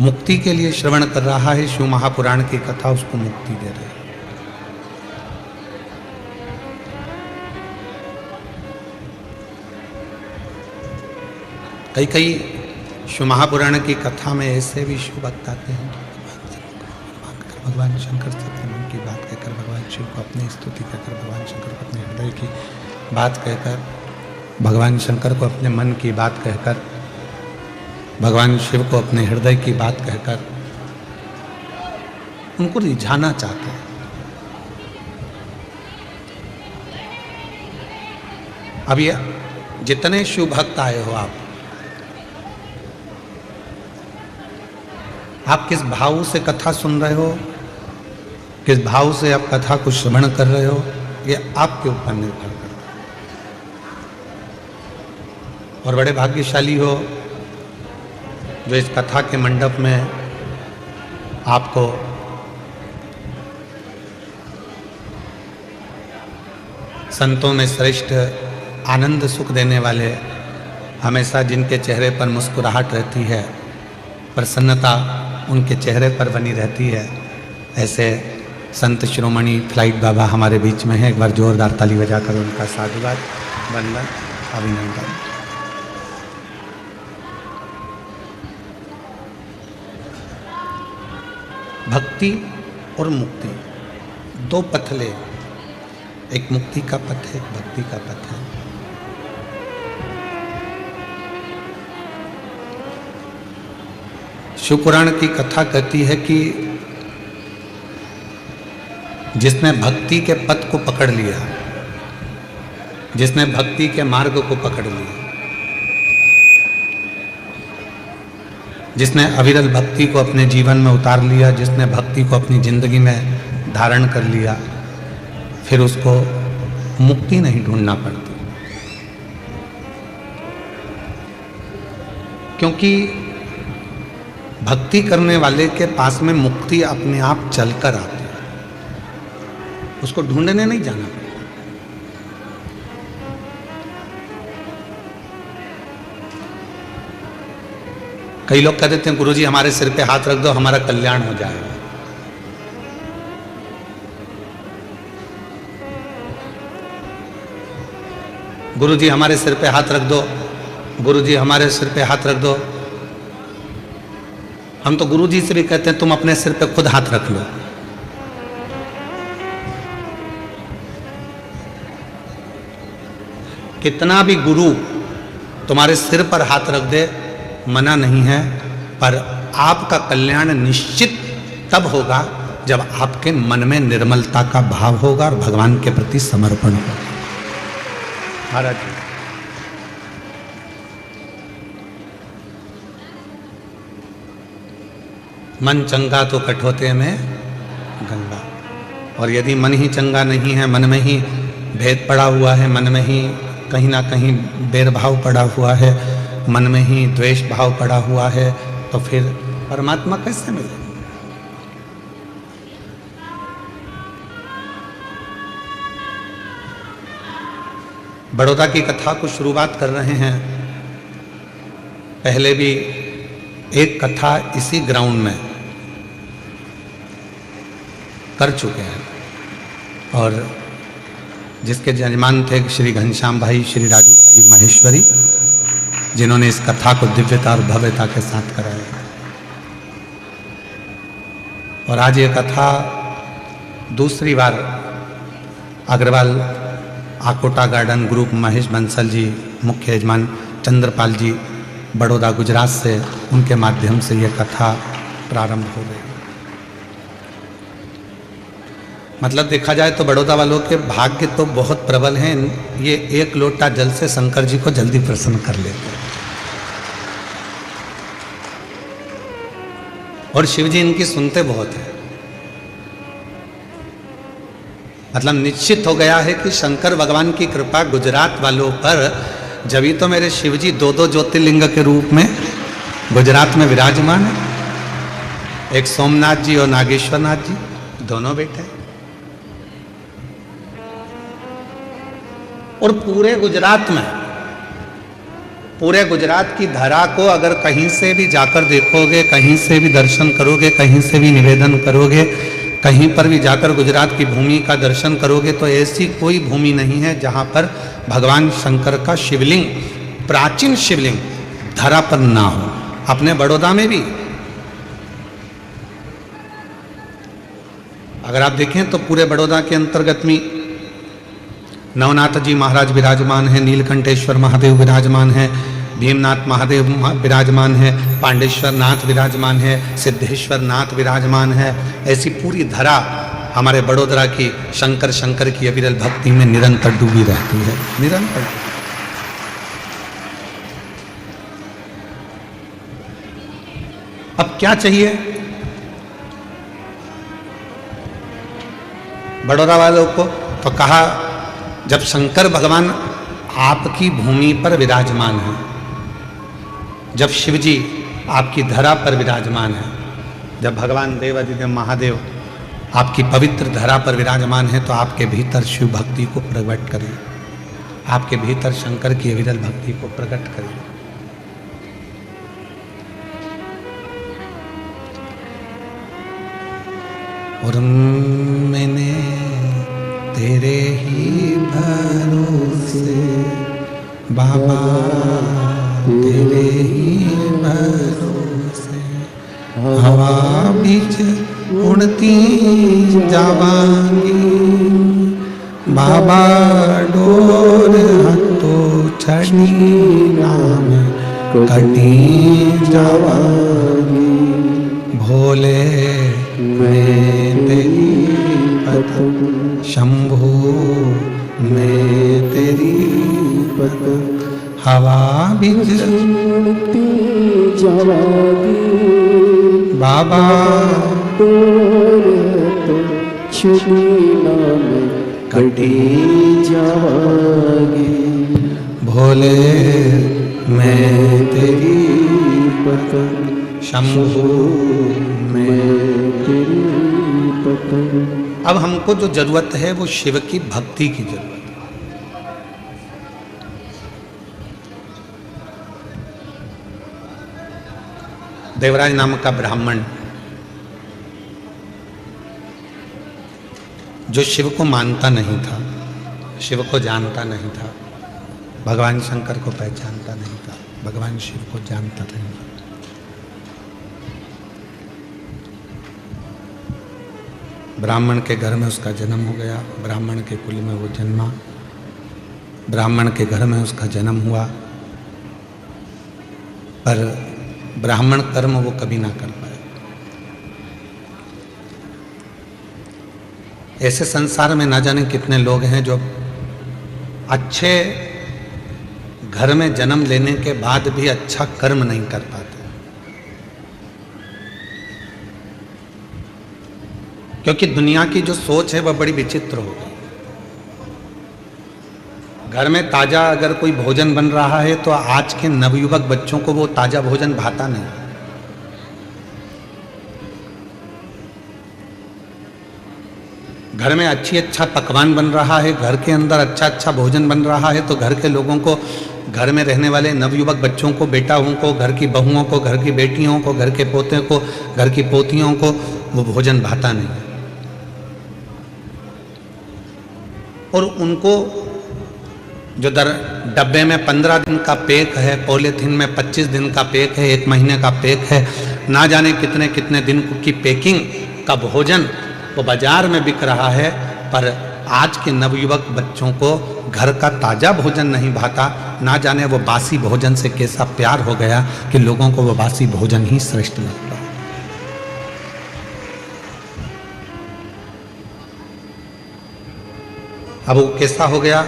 मुक्ति के लिए श्रवण कर रहा है, शिव महापुराण की कथा उसको मुक्ति दे रही है। कई कई शिव महापुराण की कथा में ऐसे भी शिव भक्त आते हैं, भगवान शंकर से अपने मन की बात कहकर, भगवान शिव को अपनी स्तुति कहकर, भगवान शंकर को अपने हृदय की बात कहकर, भगवान शंकर को अपने मन की बात कहकर, भगवान शिव को अपने हृदय की बात कहकर उनको रिझाना चाहते हैं। अब ये जितने शिव भक्त आए हो, आप किस भाव से कथा सुन रहे हो, किस भाव से आप कथा को श्रवण कर रहे हो, ये आपके ऊपर निर्भर करता है। और बड़े भाग्यशाली हो जो इस कथा के मंडप में आपको संतों में श्रेष्ठ आनंद सुख देने वाले, हमेशा जिनके चेहरे पर मुस्कुराहट रहती है, प्रसन्नता उनके चेहरे पर बनी रहती है, ऐसे संत शिरोमणि फ्लाइट बाबा हमारे बीच में हैं। एक बार जोरदार ताली बजाकर उनका साधुवाद, वंदन, अभिनंदन। भक्ति और मुक्ति दो पथले, एक मुक्ति का पथ है, एक भक्ति का पथ है। शिव पुराण की कथा कहती है कि जिसने भक्ति के पथ को पकड़ लिया, जिसने भक्ति के मार्ग को पकड़ लिया, जिसने अविरल भक्ति को अपने जीवन में उतार लिया, जिसने भक्ति को अपनी जिंदगी में धारण कर लिया, फिर उसको मुक्ति नहीं ढूंढना पड़ती, क्योंकि भक्ति करने वाले के पास में मुक्ति अपने आप चलकर आती है, उसको ढूंढने नहीं जाना पड़ता। कई लोग कह देते हैं गुरुजी हमारे सिर पे हाथ रख दो, हमारा कल्याण हो जाएगा। गुरुजी हमारे सिर पे हाथ रख दो, गुरुजी हमारे सिर पे हाथ रख दो। हम तो गुरुजी से भी कहते हैं तुम अपने सिर पे खुद हाथ रख लो। कितना भी गुरु तुम्हारे सिर पर हाथ रख दे, मना नहीं है, पर आपका कल्याण निश्चित तब होगा जब आपके मन में निर्मलता का भाव होगा और भगवान के प्रति समर्पण होगा। महाराज जी, मन चंगा तो कठोते में गंगा, और यदि मन ही चंगा नहीं है, मन में ही भेद पड़ा हुआ है, मन में ही कहीं ना कहीं बैरभाव पड़ा हुआ है, मन में ही द्वेष भाव पड़ा हुआ है, तो फिर परमात्मा कैसे मिले? बड़ौदा की कथा को शुरुआत कर रहे हैं। पहले भी एक कथा इसी ग्राउंड में कर चुके हैं, और जिसके जजमान थे श्री घनश्याम भाई, श्री राजू भाई महेश्वरी, जिन्होंने इस कथा को दिव्यता और भव्यता के साथ कराया। और आज ये कथा दूसरी बार अग्रवाल आकोटा गार्डन ग्रुप, महेश बंसल जी, मुख्य यजमान चंद्रपाल जी, बड़ौदा गुजरात से, उनके माध्यम से ये कथा प्रारंभ हो गई। मतलब देखा जाए तो बड़ौदा वालों के भाग्य तो बहुत प्रबल हैं, ये एक लोटा जल से शंकर जी को जल्दी प्रसन्न कर लेते हैं, और शिव जी इनकी सुनते बहुत हैं। मतलब निश्चित हो गया है कि शंकर भगवान की कृपा गुजरात वालों पर, जब ही तो मेरे शिव जी दो दो ज्योतिर्लिंग के रूप में गुजरात में विराजमान है। एक सोमनाथ जी और नागेश्वर नाथ जी, दोनों बेटे, और पूरे गुजरात में पूरे गुजरात की धरा को अगर कहीं से भी जाकर देखोगे, कहीं से भी दर्शन करोगे, कहीं से भी निवेदन करोगे, कहीं पर भी जाकर गुजरात की भूमि का दर्शन करोगे, तो ऐसी कोई भूमि नहीं है जहाँ पर भगवान शंकर का शिवलिंग, प्राचीन शिवलिंग धरा पर ना हो। अपने बड़ौदा में भी अगर आप देखें तो पूरे बड़ौदा के अंतर्गत में नवनाथ जी महाराज विराजमान हैं, नीलकंठेश्वर महादेव विराजमान हैं, भीमनाथ महादेव विराजमान है, पांडेश्वर नाथ विराजमान है, सिद्धेश्वर नाथ विराजमान है। ऐसी पूरी धरा हमारे बड़ोदरा की शंकर शंकर की अविरल भक्ति में निरंतर डूबी रहती है, निरंतर। अब क्या चाहिए बड़ौदा वालों को? तो कहा जब शंकर भगवान आपकी भूमि पर विराजमान है, जब शिव जी आपकी धरा पर विराजमान है, जब भगवान देवादिदेव महादेव आपकी पवित्र धरा पर विराजमान है, तो आपके भीतर शिव भक्ति को प्रकट करिए, आपके भीतर शंकर की अविरल भक्ति को प्रकट करिए। और मैंने तेरे ही भरोसे बाबा, तेरे ही भरोसे हवा बीच उड़ती जावांगी, बाबा डोर हतो छड़ी नाम कटी जावांगी, भोले मैं तेरी पतंग, शंभू मैं तेरी पतंग, हवा बीच उड़ती जावांगी, बाबा डोर तो छड़ी नाम कटी जावांगी, भोले मैं तेरी पतंग, शंभू मैं तेरी पतंग। अब हमको जो जरूरत है वो शिव की भक्ति की जरूरत है। देवराज नाम का ब्राह्मण जो शिव को मानता नहीं था, शिव को जानता नहीं था, भगवान शंकर को पहचानता नहीं था, भगवान शिव को जानता नहीं था, ब्राह्मण के घर में उसका जन्म हो गया, ब्राह्मण के कुल में वो जन्मा, ब्राह्मण के घर में उसका जन्म हुआ, पर ब्राह्मण कर्म वो कभी ना कर पाए। ऐसे संसार में ना जाने कितने लोग हैं जो अच्छे घर में जन्म लेने के बाद भी अच्छा कर्म नहीं कर पाते, क्योंकि दुनिया की जो सोच है वह बड़ी विचित्र हो गई। घर में ताजा अगर कोई भोजन बन रहा है तो आज के नवयुवक बच्चों को वो ताजा भोजन भाता नहीं। घर में अच्छा पकवान बन रहा है, घर के अंदर अच्छा भोजन बन रहा है, तो घर के लोगों को, घर में रहने वाले नवयुवक बच्चों को, बेटाओं को, घर की बहुओं को, घर की बेटियों को, घर के पोते को, घर की पोतियों को वो भोजन भाता नहीं। और उनको जो डब्बे में 15 दिन का पैक है, पॉलीथीन में 25 दिन का पैक है, 1 महीने का पैक है, ना जाने कितने कितने दिन की पैकिंग का भोजन वो बाजार में बिक रहा है, पर आज के नवयुवक बच्चों को घर का ताजा भोजन नहीं भाता। ना जाने वो बासी भोजन से कैसा प्यार हो गया कि लोगों को वो बासी भोजन ही श्रेष्ठ लगता है। अब वो कैसा हो गया?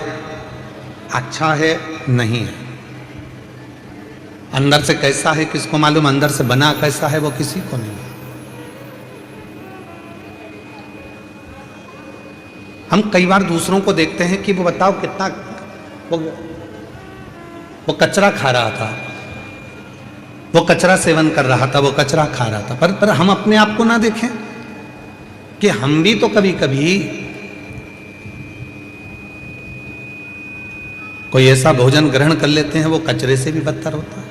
अच्छा है नहीं है, अंदर से कैसा है किसको मालूम, अंदर से बना कैसा है वो किसी को नहीं। हम कई बार दूसरों को देखते हैं कि वो बताओ कितना वो कचरा खा रहा था, वो कचरा सेवन कर रहा था, वो कचरा खा रहा था, पर हम अपने आप को ना देखें कि हम भी तो कभी कभी कोई ऐसा भोजन ग्रहण कर लेते हैं वो कचरे से भी बदतर होता है।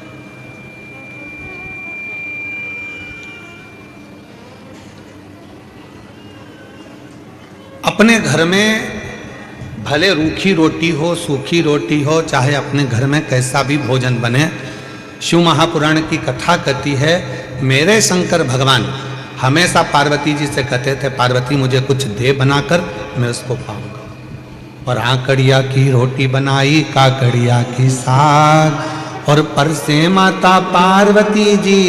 अपने घर में भले रूखी रोटी हो, सूखी रोटी हो, चाहे अपने घर में कैसा भी भोजन बने, शिव महापुराण की कथा कहती है मेरे शंकर भगवान हमेशा पार्वती जी से कहते थे, पार्वती मुझे कुछ दे बनाकर, मैं उसको पाऊंगा। और आकड़िया की रोटी बनाई, काकड़िया की साग, और परसे माता पार्वती जी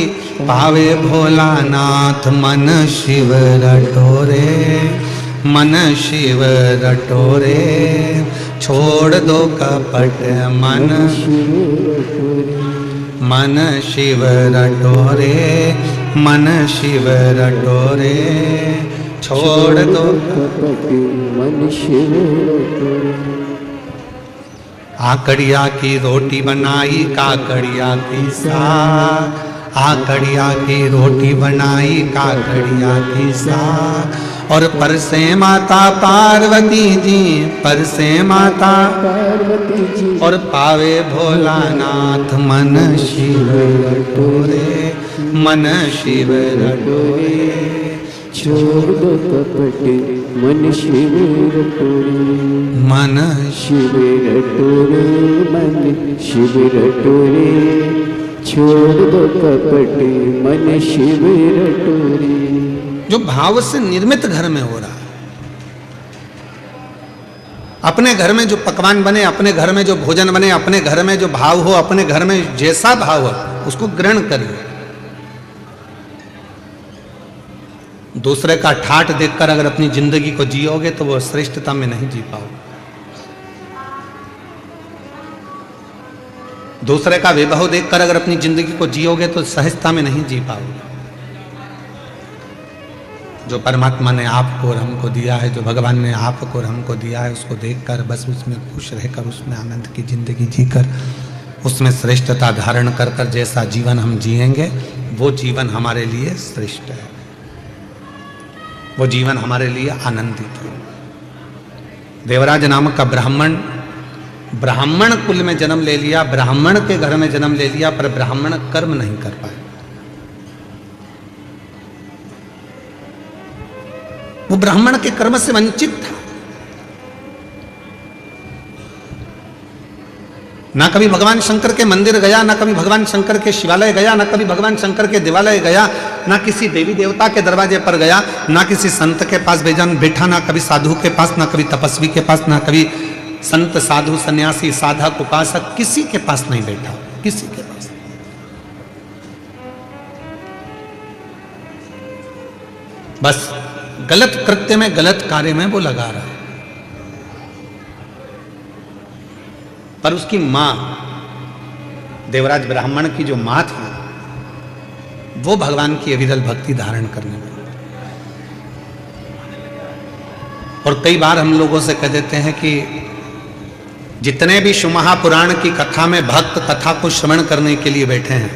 पावे भोलानाथ, मन शिव रटोरे, मन शिव रटोरे, छोड़ दो कपट मन, मन शिव रटोरे, मन शिव रटोरे, छोड़ दो कपट मन शिव रटोरे। आकड़िया की रोटी बनाई, काकड़िया की साग, आकड़िया की रोटी बनाई, काकड़िया की साग, और परसे माता पार्वती जी, परसे माता पार्वती जी, और पावे भोलानाथ, मन शिव रटोरे, मन शिव रटोरे, छोड़ दो कपट मन शिव रटोरे, मन शिव रटोरे, मन शिव रटोरे, छोड़ दो कपट मन शिव रटोरे। जो भाव से निर्मित घर में हो रहा है, अपने घर में जो पकवान बने, अपने घर में जो भोजन बने, अपने घर में जो भाव हो, अपने घर में जैसा भाव हो उसको ग्रहण करिए। दूसरे का ठाठ देखकर अगर अपनी जिंदगी को जियोगे तो वो श्रेष्ठता में नहीं जी पाओगे। दूसरे का वैभव देखकर अगर अपनी जिंदगी को जियोगे तो सहजता में नहीं जी पाओगे। जो परमात्मा ने आपको और हमको दिया है, जो भगवान ने आपको और हमको दिया है, उसको देखकर बस उसमें खुश रहकर, उसमें आनंद की जिंदगी जीकर, उसमें श्रेष्ठता धारण कर कर जैसा जीवन हम जिएंगे वो जीवन हमारे लिए श्रेष्ठ है, वो जीवन हमारे लिए आनंदित है। देवराज नामक का ब्राह्मण, ब्राह्मण कुल में जन्म ले लिया, ब्राह्मण के घर में जन्म ले लिया, पर ब्राह्मण कर्म नहीं कर पाए। वो ब्राह्मण के कर्म से वंचित था। ना कभी भगवान शंकर के मंदिर गया, ना कभी भगवान शंकर के शिवालय गया, ना कभी भगवान शंकर के देवालय गया, ना किसी देवी देवता के दरवाजे पर गया, ना किसी संत के पास बैठा, ना कभी साधु के पास, ना कभी तपस्वी के पास, ना कभी संत साधु सन्यासी साधक उपासक, किसी के पास नहीं बैठा, किसी के पास। बस गलत कृत्य में, गलत कार्य में वो लगा रहा है। पर उसकी मां, देवराज ब्राह्मण की जो मां थी, वो भगवान की अविरल भक्ति धारण करने वाली। और कई बार हम लोगों से कह देते हैं कि जितने भी शिव महापुराण की कथा में भक्त कथा को श्रवण करने के लिए बैठे हैं,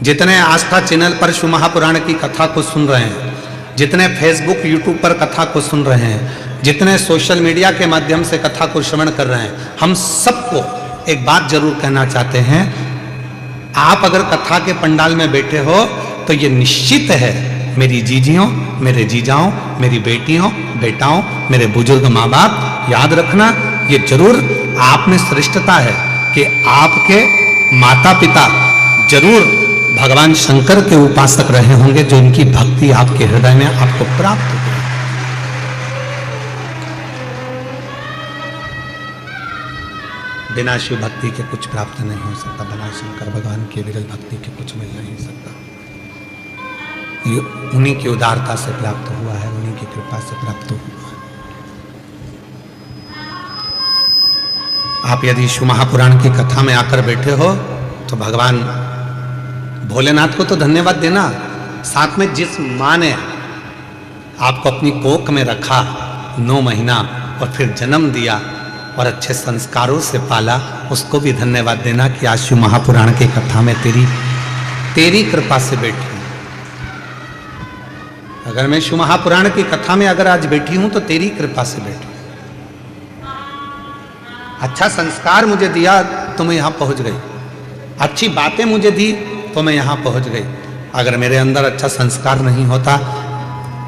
जितने आस्था चैनल पर शिव महापुराण की कथा को सुन रहे हैं, जितने फेसबुक यूट्यूब पर कथा को सुन रहे हैं, जितने सोशल मीडिया के माध्यम से कथा को श्रवण कर रहे हैं, हम सबको एक बात जरूर कहना चाहते हैं। आप अगर कथा के पंडाल में बैठे हो तो ये निश्चित है, मेरी जीजियों, मेरे जीजाओं, मेरी बेटियों, बेटाओं, मेरे बुजुर्ग माँ बाप, याद रखना ये जरूर आप में श्रेष्ठता है कि आपके माता पिता जरूर भगवान शंकर के उपासक रहे होंगे, जो इनकी भक्ति आपके हृदय में आपको प्राप्त हो। बिना शिव भक्ति के कुछ प्राप्त नहीं हो सकता, बिना शंकर भगवान की विरल भक्ति के कुछ मिल नहीं सकता। ये उन्हीं की उदारता से प्राप्त हुआ है, उन्हीं की कृपा से प्राप्त हुआ है। आप यदि शिव महापुराण की कथा में आकर बैठे हो तो भगवान भोलेनाथ को तो धन्यवाद देना, साथ में जिस माँ ने आपको अपनी कोख में रखा 9 महीना और फिर जन्म दिया और अच्छे संस्कारों से पाला, उसको भी धन्यवाद देना कि आज शिव महापुराण की कथा में तेरी कृपा से बैठी हूं। अगर मैं शिव महापुराण की कथा में अगर आज बैठी हूं तो तेरी कृपा से बैठी। अच्छा संस्कार मुझे दिया तो मैं यहां पहुंच गई, अच्छी बातें मुझे दी तो मैं यहां पहुंच गई। अगर मेरे अंदर अच्छा संस्कार नहीं होता,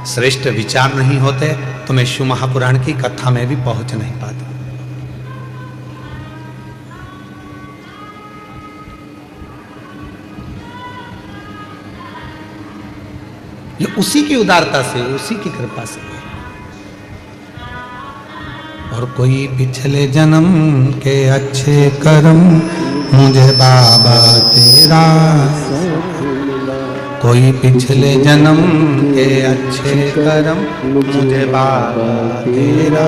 श्रेष्ठ विचार नहीं होते, तो मैं शिव महापुराण की कथा में भी पहुंच नहीं पाता। ये उसी की उदारता से, उसी की कृपा से। और कोई पिछले जन्म के अच्छे कर्म मुझे बाबा तेरा, कोई पिछले जन्म के अच्छे कर्म मुझे बाबा तेरा,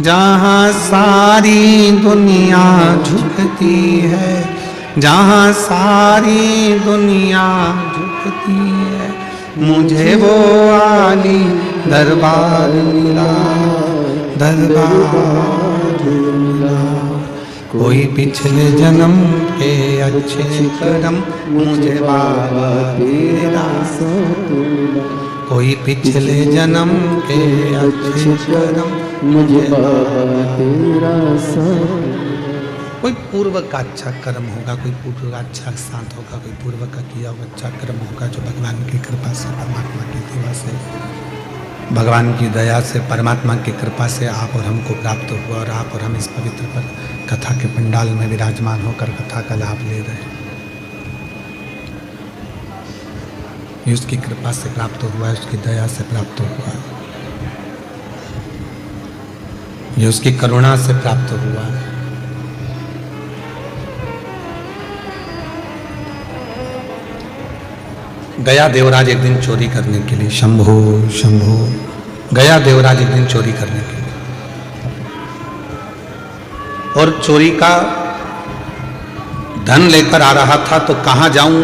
जहाँ सारी दुनिया झुकती है, जहाँ सारी दुनिया झुकती है, मुझे वो आली दरबार मिला, दरबार मिला। कोई पिछले जन्म के अच्छे कर्म मुझे बाबा तेरा, कोई पिछले जन्म के अच्छे कर्म मुझे बाबा तेरा। कोई पूर्व का अच्छा कर्म होगा, कोई पूर्व का अच्छा शांत होगा, कोई पूर्व का किया हुआ अच्छा कर्म होगा जो भगवान की कृपा से, परमात्मा की दया से, भगवान की दया से, परमात्मा की कृपा से आप और हमको प्राप्त हुआ, और आप और हम इस पवित्र पर कथा के पंडाल में विराजमान होकर कथा का लाभ ले रहे हैं। ये उसकी कृपा से प्राप्त हुआ है, उसकी दया से प्राप्त हुआ है, ये उसकी करुणा से प्राप्त हुआ है। गया देवराज एक दिन चोरी करने के लिए, शंभो शंभो, गया देवराज एक दिन चोरी करने के लिए, और चोरी का धन लेकर आ रहा था। तो कहां जाऊं,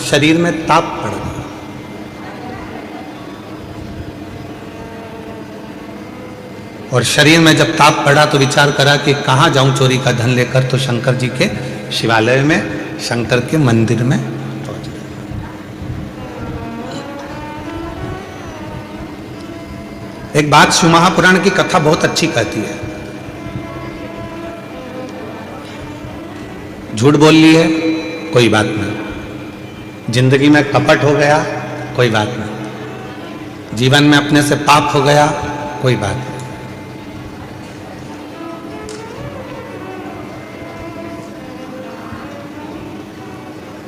शरीर में ताप पड़ गया। और शरीर में जब ताप पड़ा तो विचार करा कि कहां जाऊं चोरी का धन लेकर, तो शंकर जी के शिवालय में, शंकर के मंदिर में पहुंच गया। एक बात शिव महापुराण की कथा बहुत अच्छी कहती है। झूठ बोल ली है, कोई बात नहीं। जिंदगी में कपट हो गया, कोई बात नहीं। जीवन में अपने से पाप हो गया, कोई बात नहीं।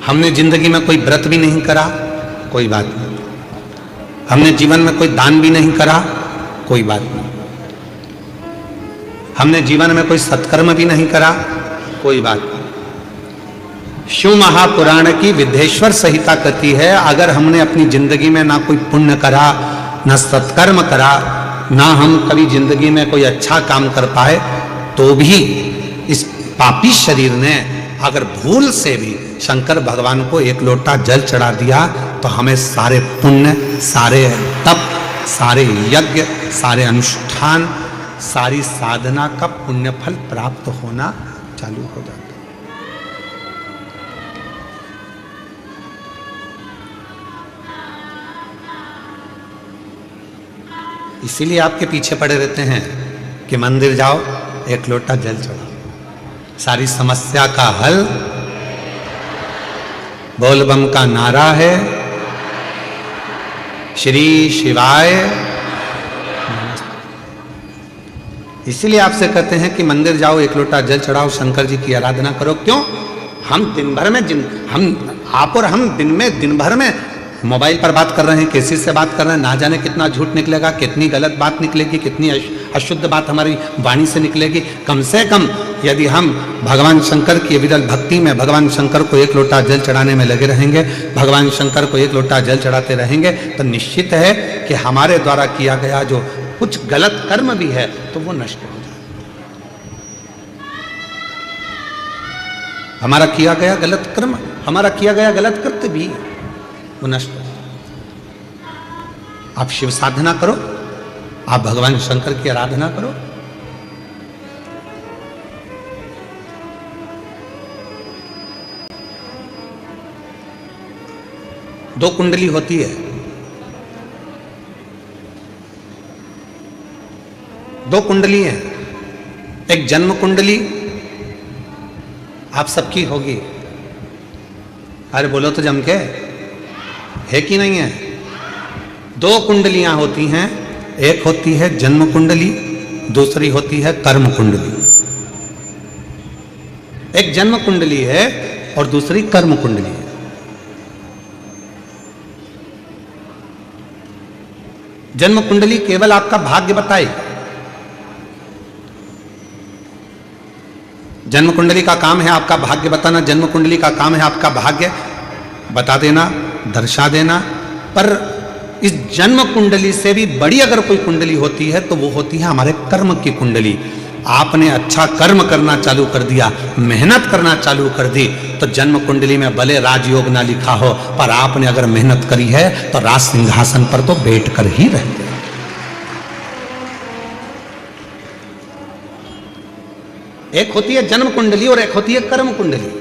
हमने जिंदगी में कोई व्रत भी नहीं करा, कोई बात नहीं। हमने जीवन में कोई दान भी नहीं करा, कोई बात नहीं। हमने जीवन में कोई सत्कर्म भी नहीं करा, कोई बात नहीं। शिव महापुराण की विद्धेश्वर संहिता कहती है, अगर हमने अपनी जिंदगी में ना कोई पुण्य करा, ना सत्कर्म करा, ना हम कभी जिंदगी में कोई अच्छा काम कर पाए, तो भी इस पापी शरीर ने अगर भूल से भी शंकर भगवान को एक लोटा जल चढ़ा दिया, तो हमें सारे पुण्य, सारे तप, सारे यज्ञ, सारे अनुष्ठान, सारी साधना का पुण्य फल प्राप्त होना चालू हो जाता है। इसीलिए आपके पीछे पड़े रहते हैं कि मंदिर जाओ, एक लोटा जल चढ़ाओ, सारी समस्या का हल बोलबम का नारा है, श्री शिवाय। इसीलिए आपसे कहते हैं कि मंदिर जाओ, एक लोटा जल चढ़ाओ, शंकर जी की आराधना करो। क्यों? हम दिन भर में आप और हम दिन भर में मोबाइल पर बात कर रहे हैं, किसी से बात कर रहे हैं, ना जाने कितना झूठ निकलेगा, कितनी गलत बात निकलेगी, कितनी अशुद्ध बात हमारी वाणी से निकलेगी। कम से कम यदि हम भगवान शंकर की विरल भक्ति में, भगवान शंकर को एक लोटा जल चढ़ाने में लगे रहेंगे, भगवान शंकर को एक लोटा जल चढ़ाते रहेंगे, तो निश्चित है कि हमारे द्वारा किया गया जो कुछ गलत कर्म भी है तो वो नष्ट हो जाए। हमारा किया गया गलत कर्म, हमारा किया गया गलत कृत्य भी वो नष्ट हो। आप शिव साधना करो, आप भगवान शंकर की आराधना करो, दो कुंडली होती है, दो कुंडली हैं, एक जन्म कुंडली आप सबकी होगी। अरे बोलो तो जम के, है कि नहीं है? दो कुंडलियां होती हैं, एक होती है जन्म कुंडली, दूसरी होती है कर्म कुंडली। एक जन्म कुंडली है और दूसरी कर्म कुंडली है। जन्म कुंडली केवल आपका भाग्य बताएगी। जन्म कुंडली का काम है आपका भाग्य बताना, जन्म कुंडली का काम है आपका भाग्य बता देना, दर्शा देना। पर इस जन्म कुंडली से भी बड़ी अगर कोई कुंडली होती है तो वो होती है हमारे कर्म की कुंडली। आपने अच्छा कर्म करना चालू कर दिया, मेहनत करना चालू कर दी, तो जन्म कुंडली में भले राजयोग ना लिखा हो, पर आपने अगर मेहनत करी है तो राज सिंहासन पर तो बैठ कर ही रहते। एक होती है जन्म कुंडली और एक होती है कर्म कुंडली।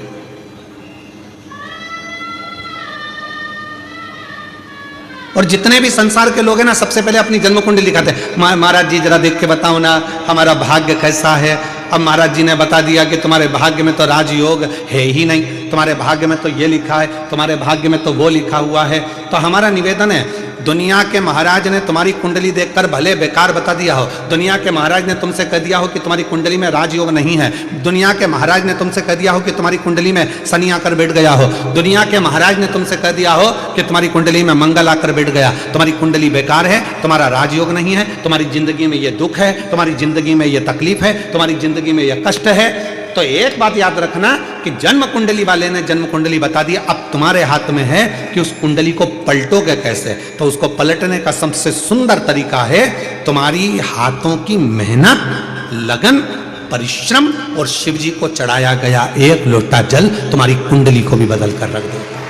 और जितने भी संसार के लोग हैं ना, सबसे पहले अपनी जन्म कुंडली दिखाते हैं। महाराज जी जरा देख के बताओ ना हमारा भाग्य कैसा है। अब महाराज जी ने बता दिया कि तुम्हारे भाग्य में तो राजयोग है ही नहीं, तुम्हारे भाग्य में तो ये लिखा है, तुम्हारे भाग्य में तो वो लिखा हुआ है। तो हमारा निवेदन है, दुनिया के महाराज ने तुम्हारी कुंडली देखकर भले बेकार बता दिया हो, दुनिया के महाराज ने तुमसे कह दिया हो कि तुम्हारी कुंडली में राजयोग नहीं है, दुनिया के महाराज ने तुमसे कह दिया हो कि तुम्हारी कुंडली में शनि आकर बैठ गया हो, दुनिया के महाराज ने तुमसे कह दिया हो कि तुम्हारी कुंडली में मंगल आकर बैठ गया, तुम्हारी कुंडली बेकार है, तुम्हारा राजयोग नहीं है, तुम्हारी जिंदगी में ये दुख है, तुम्हारी जिंदगी में ये तकलीफ है, तुम्हारी जिंदगी में ये कष्ट है। तो एक बात याद रखना कि जन्म कुंडली वाले ने जन्म कुंडली बता दिया, अब तुम्हारे हाथ में है कि उस कुंडली को पलटोगे कैसे। तो उसको पलटने का सबसे सुंदर तरीका है तुम्हारी हाथों की मेहनत, लगन, परिश्रम और शिव जी को चढ़ाया गया एक लोटा जल तुम्हारी कुंडली को भी बदल कर रख देगा।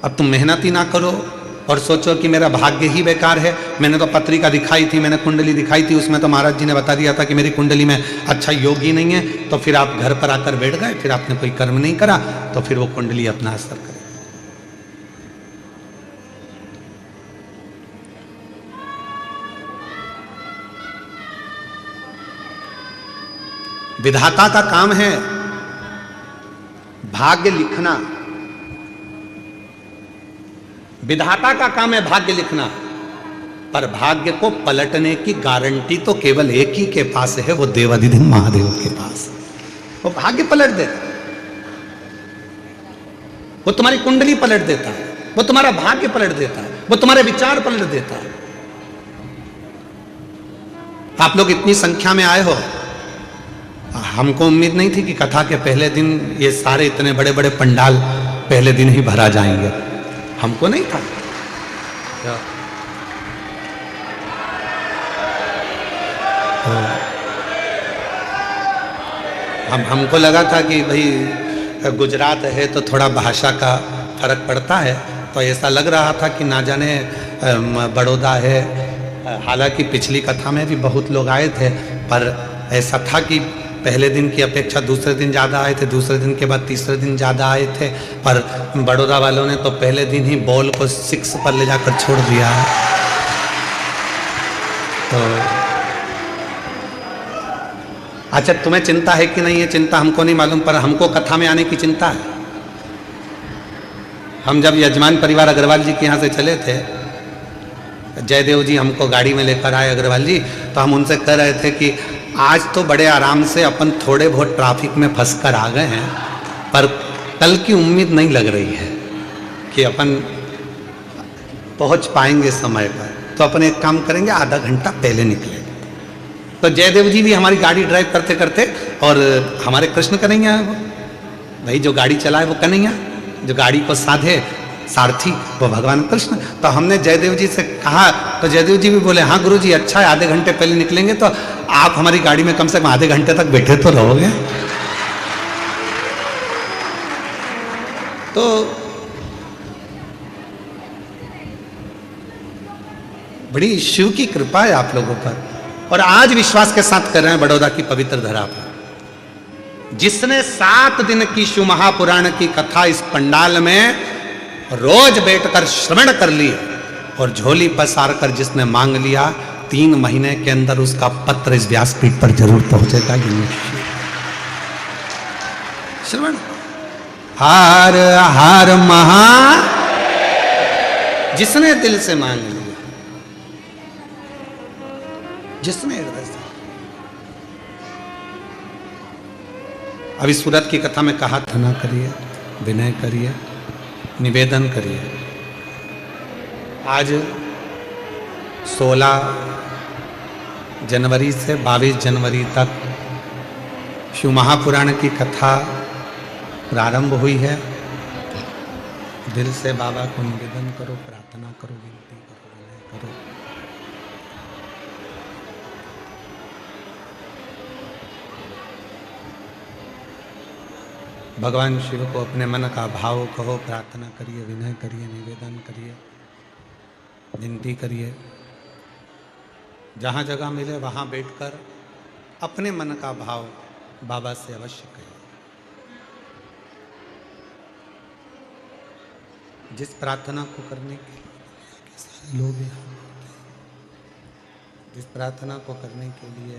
अब तुम मेहनत ही ना करो और सोचो कि मेरा भाग्य ही बेकार है। मैंने तो पत्रिका दिखाई थी, मैंने कुंडली दिखाई थी, उसमें तो महाराज जी ने बता दिया था कि मेरी कुंडली में अच्छा योग ही नहीं है। तो फिर आप घर पर आकर बैठ गए, फिर आपने कोई कर्म नहीं करा, तो फिर वो कुंडली अपना असर करे। विधाता का काम है भाग्य लिखना, विधाता का काम है भाग्य लिखना, पर भाग्य को पलटने की गारंटी तो केवल एक ही के पास है, वो देवाधिदेव महादेव के पास। वो भाग्य पलट देता, वो तुम्हारी कुंडली पलट देता है, वो तुम्हारा भाग्य पलट देता है, वो तुम्हारे विचार पलट देता है। आप लोग इतनी संख्या में आए हो, हमको उम्मीद नहीं थी कि कथा के पहले दिन ये सारे इतने बड़े बड़े पंडाल पहले दिन ही भरा जाएंगे, हमको नहीं था। हमको लगा था कि भाई गुजरात है तो थोड़ा भाषा का फर्क पड़ता है, तो ऐसा लग रहा था कि ना जाने बड़ौदा है। हालांकि पिछली कथा में भी बहुत लोग आए थे, पर ऐसा था कि पहले दिन की अपेक्षा दूसरे दिन ज़्यादा आए थे, दूसरे दिन के बाद तीसरे दिन ज़्यादा आए थे। पर बड़ौदा वालों ने तो पहले दिन ही बॉल को 6 पर ले जाकर छोड़ दिया है। तो अच्छा, तुम्हें चिंता है कि नहीं है? चिंता हमको नहीं मालूम, पर हमको कथा में आने की चिंता है। हम जब यजमान परिवार अग्रवाल जी के यहाँ से चले थे, जयदेव जी हमको गाड़ी में लेकर आए अग्रवाल जी, तो हम उनसे कह रहे थे कि आज तो बड़े आराम से अपन थोड़े बहुत ट्रैफिक में फंस कर आ गए हैं, पर कल की उम्मीद नहीं लग रही है कि अपन पहुंच पाएंगे समय पर। तो अपन एक काम करेंगे, आधा घंटा पहले निकलेंगे। तो जयदेव जी भी हमारी गाड़ी ड्राइव करते करते, और हमारे कृष्ण कन्हैया है वो भाई, जो गाड़ी चलाए वो कन्हैया, जो गाड़ी को साधे सारथी वो भगवान कृष्ण। तो हमने जयदेव जी से कहा, तो जयदेव जी भी बोले हाँ गुरु जी अच्छा है, आधे घंटे पहले निकलेंगे तो आप हमारी गाड़ी में कम से कम आधे घंटे तक बैठे तो रहोगे। तो बड़ी शिव की कृपा है आप लोगों पर, और आज विश्वास के साथ कर रहे हैं बड़ौदा की पवित्र धरा पर। जिसने 7 दिन की शिव महापुराण की कथा इस पंडाल में रोज बैठकर श्रवण कर ली, और झोली पसार कर जिसने मांग लिया 3 महीने के अंदर उसका पत्र इस व्यासपीठ पर जरूर पहुंचेगा। श्रवण हार हार महा, जिसने दिल से मांग लिया, जिसने हृदय से। अभी सूरत की कथा में कहा था ना, करिए विनय करिए, निवेदन करिए। आज 16 जनवरी से 22 जनवरी तक शिव महापुराण की कथा प्रारंभ हुई है। दिल से बाबा को निवेदन करो, प्रार्थना करो, विनती करो, विनय करो। भगवान शिव को अपने मन का भाव कहो, प्रार्थना करिए, विनय करिए, निवेदन करिए, विनती करिए। जहाँ जगह मिले वहाँ बैठकर अपने मन का भाव बाबा से अवश्य कहिए। जिस प्रार्थना को करने के लिए लोग यहाँ, जिस प्रार्थना को करने के लिए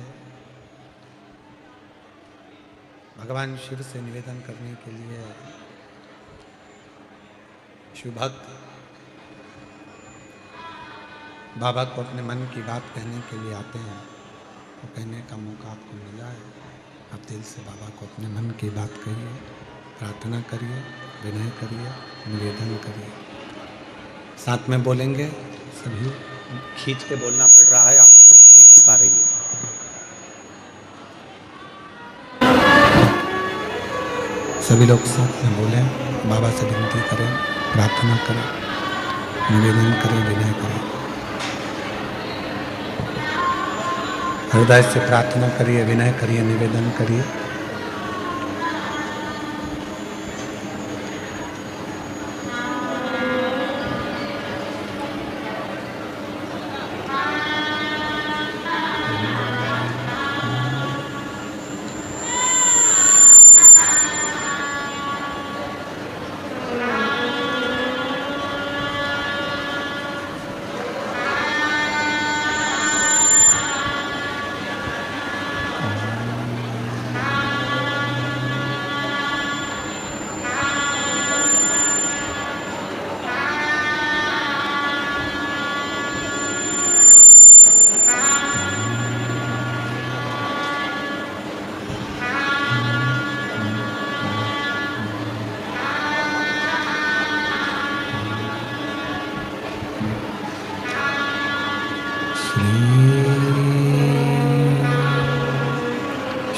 भगवान शिव से निवेदन करने के लिए शिव भक्त बाबा को अपने मन की बात कहने के लिए आते हैं, तो कहने का मौका आपको मिला है। आप दिल से बाबा को अपने मन की बात कहिए, प्रार्थना करिए, विनय करिए, निवेदन करिए। साथ में बोलेंगे, सभी खींच के बोलना पड़ रहा है, आवाज नहीं निकल पा रही है। सभी लोग साथ में बोलें, बाबा से विनती करें, प्रार्थना करें, निवेदन करें, विनय करें। हृदय से प्रार्थना करिए, विनय करिए, निवेदन करिए।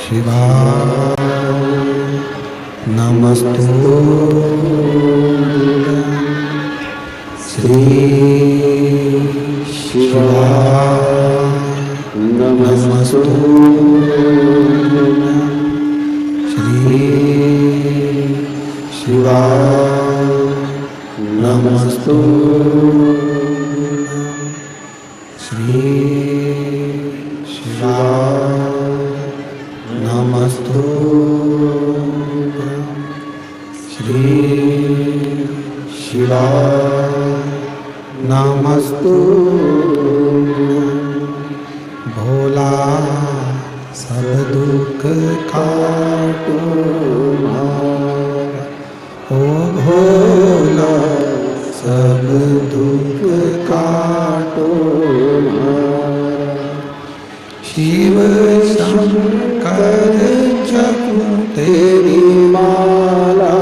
शिवाय नमस्तुभ्यं, श्री शिवाय नमस्तुभ्यं, श्री शिवाय नमस्तुभ्यं, श्री शिवाय नमस्तुभ्यं, श्री शिवाय नमस्तुभ्यं। भोला सब दुख काटो हमारा, ओ भोला सब दुख काटो हमारा। शिव शंकर जपूं तेरी माला,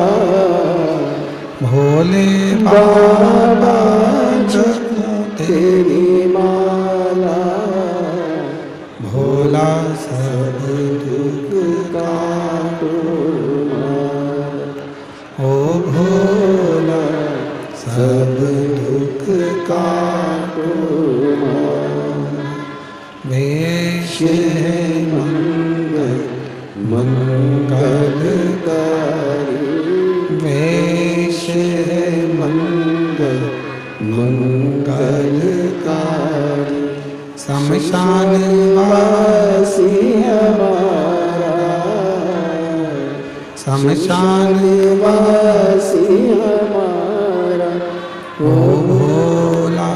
भोले बाबा जपूं तेरी माला। भोला सब दुख काटो हमारा, ओ भोला सब दुख काटो हमारा। वेश है मंगल मंगलकारी, वेश है मंगल मंगलकारी। शमशान वासी हमारा, शमशान वासी हमारा। ओ भोला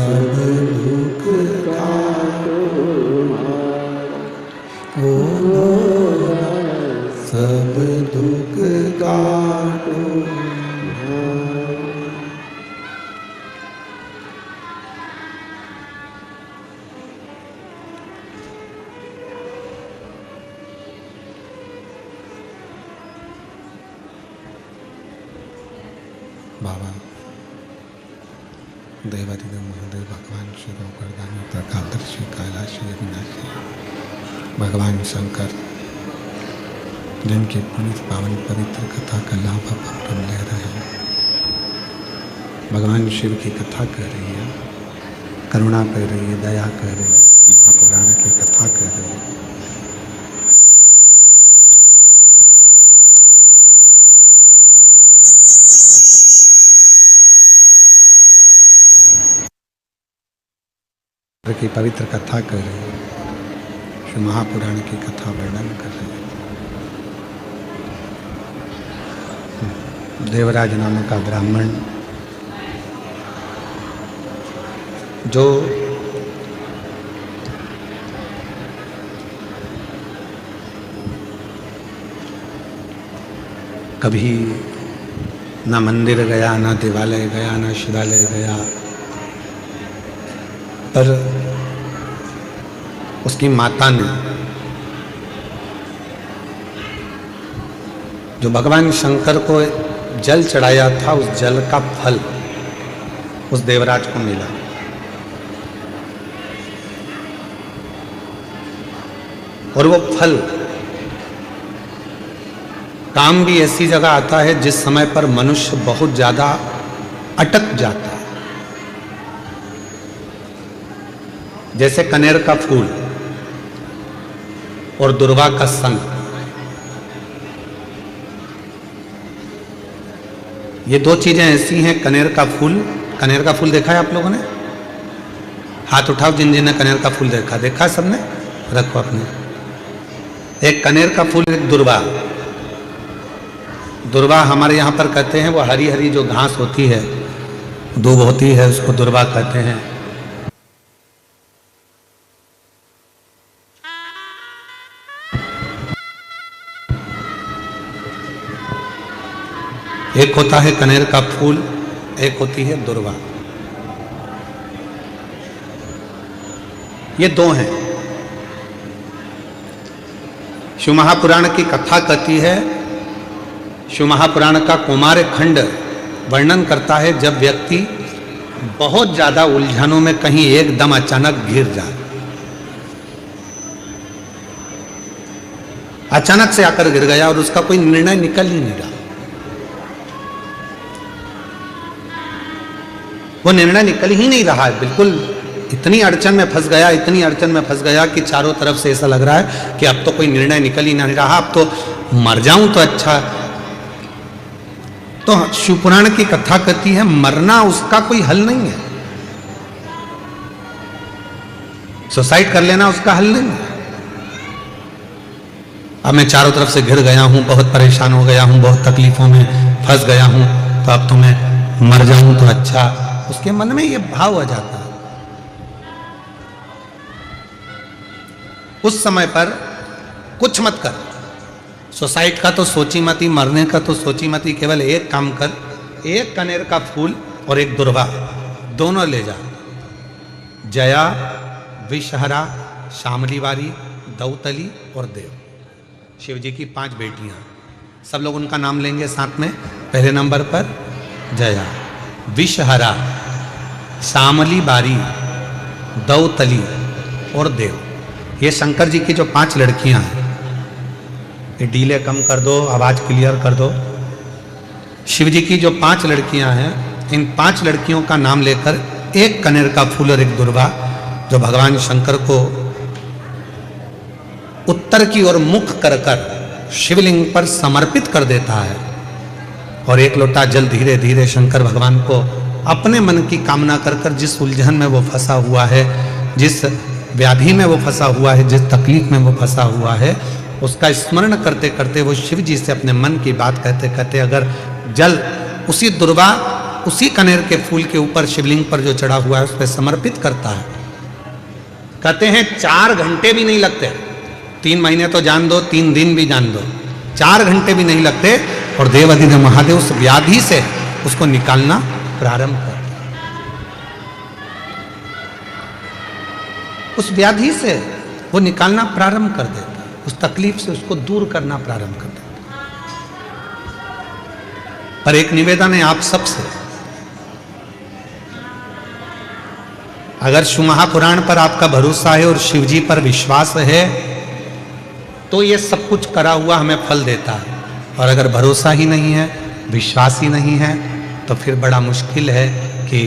सब दुख काटो, सब दुख काटो। बाबा देवादिदेव महादेव भगवान शिव वरदानी प्रकाशदर्शी कैलाशी अविनाशी भगवान शंकर जिनकी पुनीत पावन पवित्र कथा का लाभ अब हम ले रहे हैं, भगवान शिव की कथा कह रही है, करुणा कह रही है, दया कह रही है, महापुराण की कथा कह रही है। की पवित्र कथा कर रही है, श्री महापुराण की कथा वर्णन कर रही है। देवराज नामक का ब्राह्मण जो कभी ना मंदिर गया, ना देवालय गया, ना शिवालय गया, पर उसकी माता ने जो भगवान शंकर को जल चढ़ाया था, उस जल का फल उस देवराज को मिला। और वो फल काम भी ऐसी जगह आता है जिस समय पर मनुष्य बहुत ज्यादा अटक जाता है, जैसे कनेर का फूल और दुर्वा का संग। ये दो चीजें ऐसी हैं। कनेर का फूल देखा है आप लोगों ने? हाथ उठाओ जिन जिन ने कनेर का फूल देखा। देखा सबने? रखो अपने। एक कनेर का फूल, एक दुर्वा। दुर्वा हमारे यहाँ पर कहते हैं वो हरी हरी जो घास होती है, दूब होती है, उसको दुर्वा कहते हैं। एक होता है कनेर का फूल, एक होती है दुर्वा। ये दो हैं। शिव महापुराण की कथा कहती है, शिव महापुराण का कुमार खंड वर्णन करता है जब व्यक्ति बहुत ज्यादा उलझनों में कहीं एकदम अचानक घिर जाए, अचानक से आकर गिर गया और उसका कोई निर्णय निकल ही नहीं रहा। वो निर्णय निकल ही नहीं रहा है, बिल्कुल इतनी अड़चन में फंस गया, इतनी अड़चन में फंस गया कि चारों तरफ से ऐसा लग रहा है कि अब तो कोई निर्णय निकल ही नहीं रहा, अब तो मर जाऊं तो अच्छा। तो शिवपुराण की कथा कहती है मरना उसका कोई हल नहीं है, सुसाइड कर लेना उसका हल नहीं है। अब मैं चारों तरफ से घिर गया हूं, बहुत परेशान हो गया हूं, बहुत तकलीफों में फंस गया हूं, तो अब तो मैं मर जाऊं तो अच्छा। उसके मन में ये भाव आ जाता है। उस समय पर कुछ मत कर, सुसाइड का तो सोची मती, मरने का तो सोची मती, केवल एक काम कर, एक कनेर का फूल और एक दुर्वा दोनों ले जा। जया, विषहरा, शामलीवारी, दौतली और देव, शिव जी की 5 बेटियां। सब लोग उनका नाम लेंगे साथ में। पहले नंबर पर जया, विषहरा, शामलीवारी, दौतली और देव। ये शंकर जी की जो 5 लड़कियां हैं, ये डीले कम कर दो, आवाज क्लियर कर दो। शिव जी की जो 5 लड़कियां हैं, इन 5 लड़कियों का नाम लेकर एक कनेर का फूल और एक दुर्वा जो भगवान शंकर को उत्तर की ओर मुख कर कर शिवलिंग पर समर्पित कर देता है, और एक लोटा जल धीरे धीरे शंकर भगवान को अपने मन की कामना कर कर जिस उलझन में वो फंसा हुआ है, जिस व्याधि में वो फंसा हुआ है, जिस तकलीफ में वो फंसा हुआ है, उसका स्मरण करते करते वो शिव जी से अपने मन की बात कहते कहते अगर जल उसी दुर्वा उसी कनेर के फूल के ऊपर शिवलिंग पर जो चढ़ा हुआ है उस पर समर्पित करता है। कहते हैं 4 घंटे भी नहीं लगते, 3 महीने तो जान दो, 3 दिन भी जान दो, 4 घंटे भी नहीं लगते और देवाधिदेव महादेव उस व्याधि से उसको निकालना प्रारंभ करते, उस व्याधि से वो निकालना प्रारंभ कर देता, उस तकलीफ से उसको दूर करना प्रारंभ कर देता। पर एक निवेदन है आप सबसे, अगर शिव महापुराण पर आपका भरोसा है और शिव जी पर विश्वास है तो ये सब कुछ करा हुआ हमें फल देता है, और अगर भरोसा ही नहीं है, विश्वास ही नहीं है, तो फिर बड़ा मुश्किल है कि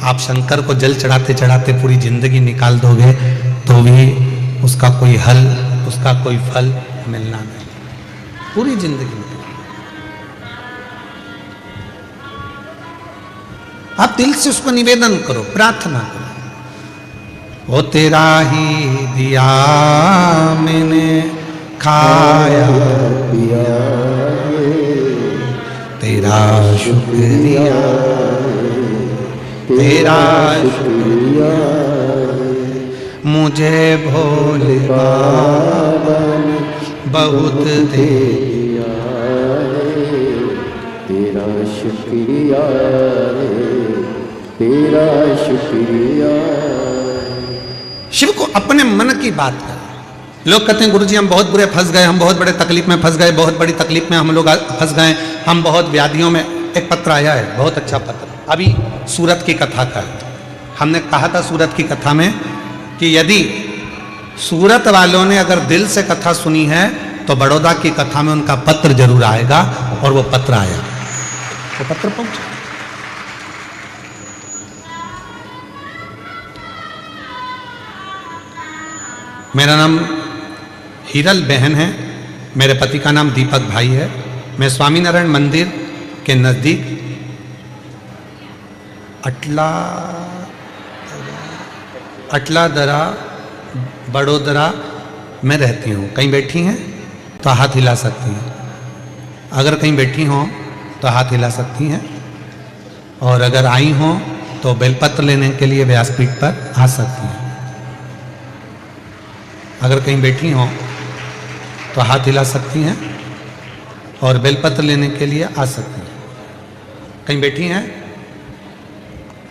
आप शंकर को जल चढ़ाते चढ़ाते पूरी जिंदगी निकाल दोगे तो भी उसका कोई हल, उसका कोई फल मिलना नहीं, पूरी जिंदगी। आप दिल से उसको निवेदन करो, प्रार्थना करो, वो तेरा ही दिया मैंने खाया पिया, तेरा शुक्रिया, तेरा शुक्रिया, मुझे भोले बाबा ने बहुत दिया, तेरा शुक्रिया, तेरा शुक्रिया। शिव को अपने मन की बात कर। लोग कहते हैं गुरुजी हम बहुत बुरे फंस गए, हम बहुत बड़े तकलीफ में फंस गए, बहुत बड़ी तकलीफ में हम लोग फंस गए, हम बहुत व्याधियों में। एक पत्र आया है, बहुत अच्छा पत्र, अभी सूरत की कथा का है। हमने कहा था सूरत की कथा में कि यदि सूरत वालों ने अगर दिल से कथा सुनी है तो बड़ौदा की कथा में उनका पत्र जरूर आएगा, और वो पत्र आया, वो पत्र पहुंचा। मेरा नाम हीरल बहन है, मेरे पति का नाम दीपक भाई है। मैं स्वामीनारायण मंदिर के नज़दीक अटलादरा बड़ोदरा में रहती हूँ। कहीं बैठी हैं तो हाथ हिला सकती हैं, अगर कहीं बैठी हों तो हाथ हिला सकती हैं, और अगर आई हों तो बेलपत्र लेने के लिए व्यासपीठ पर आ सकती हैं। अगर कहीं बैठी हों तो हाथ हिला सकती हैं और बेलपत्र लेने के लिए आ सकती हैं। कहीं बैठी हैं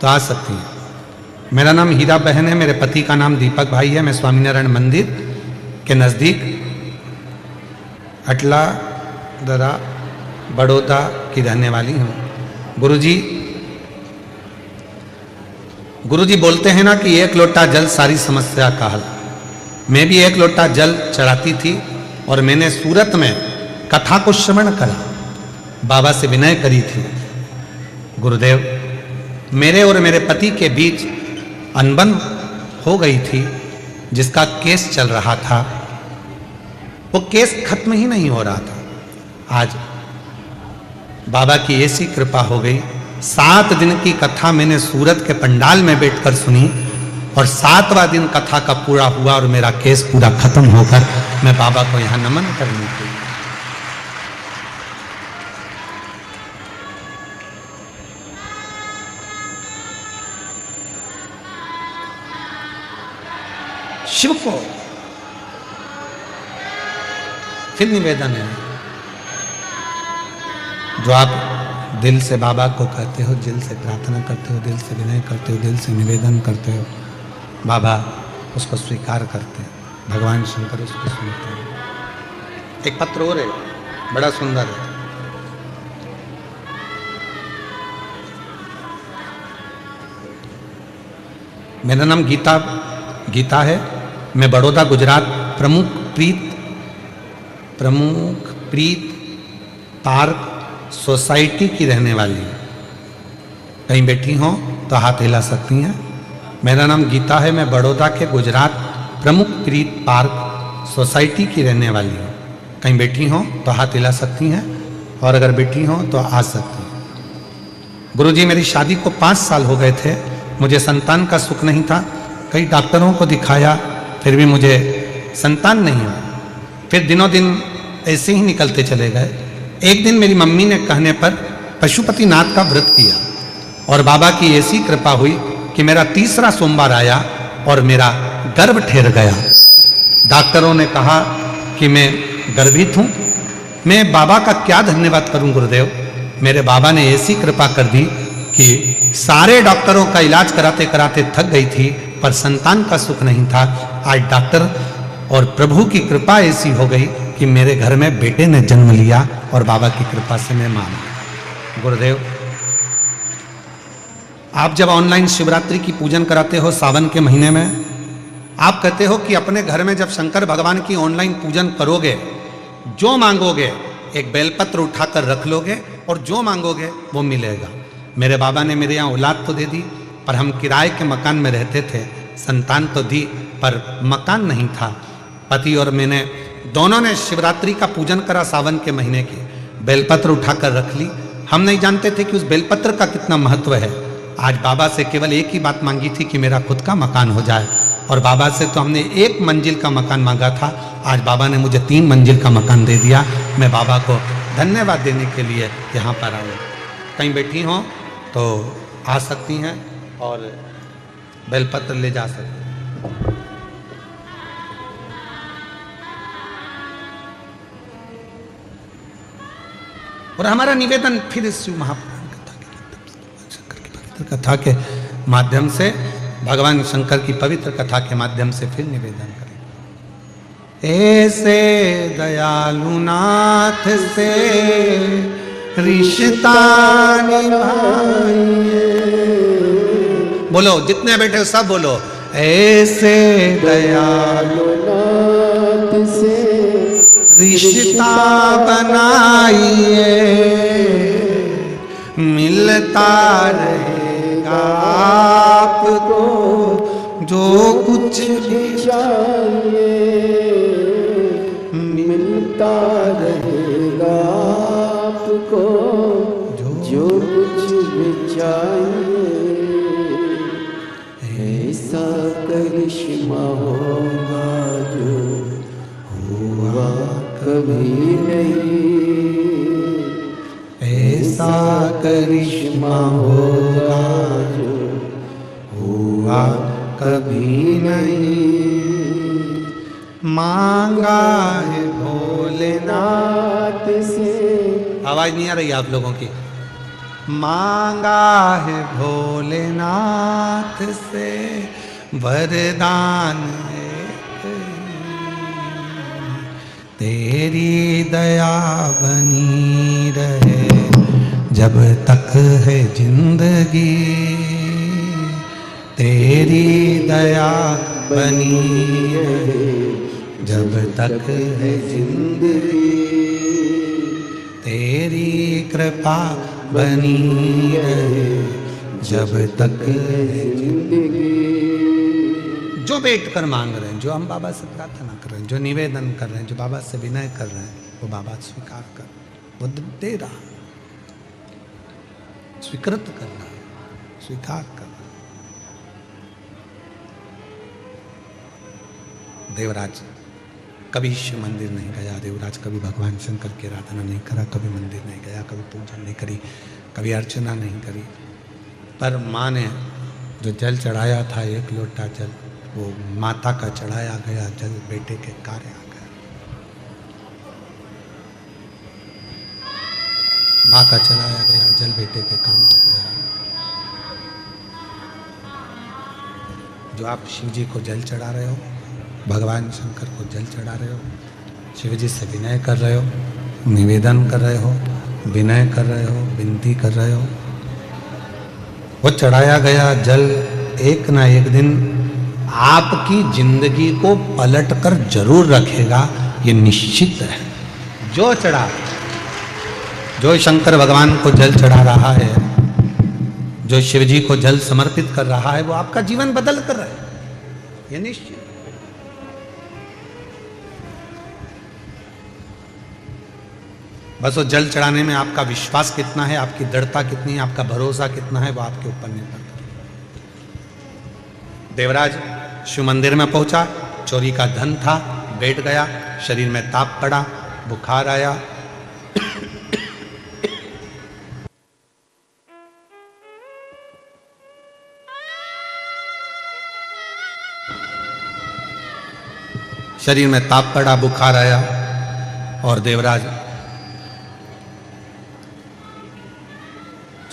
तो आ सकती हैं। मेरा नाम हीरा बहन है, मेरे पति का नाम दीपक भाई है। मैं स्वामीनारायण मंदिर के नज़दीक अटलादरा बड़ौदा की रहने वाली हूँ। गुरुजी बोलते हैं ना कि 1 लोटा जल सारी समस्या का हल। मैं भी 1 लोटा जल चढ़ाती थी और मैंने सूरत में कथा को श्रवण करा, बाबा से विनय करी थी, गुरुदेव मेरे और मेरे पति के बीच अनबन हो गई थी, जिसका केस चल रहा था, वो केस खत्म ही नहीं हो रहा था। आज बाबा की ऐसी कृपा हो गई, 7 दिन की कथा मैंने सूरत के पंडाल में बैठकर सुनी, और 7वां दिन कथा का पूरा हुआ और मेरा केस पूरा खत्म होकर मैं बाबा को यहां नमन करने के लिए। शिव को फिर निवेदन है, जो आप दिल से बाबा को कहते हो, दिल से प्रार्थना करते हो, दिल से विनय करते हो, दिल से निवेदन करते हो, बाबा उसको स्वीकार करते हैं, भगवान शंकर उसको सुनते हैं। एक पत्र और है, बड़ा सुंदर है। मेरा नाम गीता है। मैं बड़ौदा गुजरात प्रमुख प्रीत पार्क सोसाइटी की रहने वाली हूँ। कहीं बैठी हों तो हाथ हिला सकती हैं। मेरा नाम गीता है, मैं बड़ौदा के गुजरात प्रमुख प्रीत पार्क सोसाइटी की रहने वाली हूँ। कहीं बैठी हों तो हाथ हिला सकती हैं, और अगर बैठी हों तो आ सकती हैं। गुरुजी मेरी शादी को 5 साल हो गए थे, मुझे संतान का सुख नहीं था। कई डॉक्टरों को दिखाया, फिर भी मुझे संतान नहीं हुआ। फिर दिनों दिन ऐसे ही निकलते चले गए। एक दिन मेरी मम्मी ने कहने पर पशुपतिनाथ का व्रत किया, और बाबा की ऐसी कृपा हुई कि मेरा तीसरा सोमवार आया और मेरा गर्भ ठहर गया। डॉक्टरों ने कहा कि मैं गर्भित हूं। मैं बाबा का क्या धन्यवाद करूं गुरुदेव। मेरे बाबा ने ऐसी कृपा कर दी कि सारे डॉक्टरों का इलाज कराते कराते थक गई थी, पर संतान का सुख नहीं था। आज डॉक्टर और प्रभु की कृपा ऐसी हो गई कि मेरे घर में बेटे ने जन्म लिया और बाबा की कृपा से मैं मान गया। गुरुदेव, आप जब ऑनलाइन शिवरात्रि की पूजन कराते हो सावन के महीने में, आप कहते हो कि अपने घर में जब शंकर भगवान की ऑनलाइन पूजन करोगे, जो मांगोगे एक बेलपत्र उठाकर रख लोगे और जो मांगोगे वो मिलेगा। मेरे बाबा ने मेरे यहाँ औलाद तो दे दी, पर हम किराए के मकान में रहते थे। संतान तो दी पर मकान नहीं था। पति और मैंने दोनों ने शिवरात्रि का पूजन करा सावन के महीने की, बेलपत्र उठाकर रख ली। हम नहीं जानते थे कि उस बेलपत्र का कितना महत्व है। आज बाबा से केवल एक ही बात मांगी थी कि मेरा खुद का मकान हो जाए, और बाबा से तो हमने 1 मंजिल का मकान मांगा था। आज बाबा ने मुझे 3 मंजिल का मकान दे दिया। मैं बाबा को धन्यवाद देने के लिए यहाँ पर आऊँ। कहीं बैठी हों तो आ सकती हैं और बेलपत्र ले जा सकती हैं। और हमारा निवेदन फिर इस शिव महापुराण कथा के माध्यम से, भगवान शंकर की पवित्र कथा के माध्यम से फिर निवेदन करें। ऐसे दयालु नाथ से रिश्ता निभाइए। बोलो, जितने बैठे हो सब बोलो, ऐसे दयालु नाथ से रिश्ता बनाइए, मिलता रहेगा आपको जो कुछ भी चाहिए, मिलता रहेगा आपको जो कुछ भी चाहिए। ऐसा करिश्मा होगा जो हुआ कभी नहीं, ऐसा करिश्मा होगा जो हुआ कभी नहीं। मांगा है भोलेनाथ से, आवाज नहीं आ रही आप लोगों की। मांगा है भोलेनाथ से वरदान है, तेरी दया बनी रहे जब तक है जिंदगी, तेरी दया बनी रहे जब तक है जिंदगी, तेरी कृपा बनी रहे जब तक है जिंदगी। जो बैठ कर मांग रहे हैं, जो हम बाबा से प्रार्थना कर रहे हैं, जो निवेदन कर रहे हैं, जो बाबा से विनय कर रहे हैं, वो बाबा स्वीकार कर, वो दे रहा, स्वीकृत कर रहा, स्वीकार कर रहा। देवराज कभी शिव मंदिर नहीं गया, देवराज कभी भगवान शंकर की आराधना नहीं करा, कभी मंदिर नहीं गया, कभी पूजन नहीं करी, कभी अर्चना नहीं करी। पर माँ ने जो जल चढ़ाया था, 1 लोटा जल, वो माता का चढ़ाया गया जल बेटे के कार्य आ गया। माँ का चढ़ाया गया जल बेटे के काम आ गया। जो आप शिव जी को जल चढ़ा रहे हो, भगवान शंकर को जल चढ़ा रहे हो, शिव जी से विनय कर रहे हो, निवेदन कर रहे हो, विनय कर रहे हो, विनती कर रहे हो, वो चढ़ाया गया जल एक ना एक दिन आपकी जिंदगी को पलट कर जरूर रखेगा, ये निश्चित है। जो चढ़ा, जो शंकर भगवान को जल चढ़ा रहा है, जो शिव जी को जल समर्पित कर रहा है, वो आपका जीवन बदल कर रहा है, ये निश्चित। बस वो जल चढ़ाने में आपका विश्वास कितना है, आपकी दृढ़ता कितनी है, आपका भरोसा कितना है, वो आपके ऊपर निर्भर करता है। देवराज शिव मंदिर में पहुंचा, चोरी का धन था, बैठ गया, शरीर में ताप पड़ा, बुखार आया, शरीर में ताप पड़ा, बुखार आया और देवराज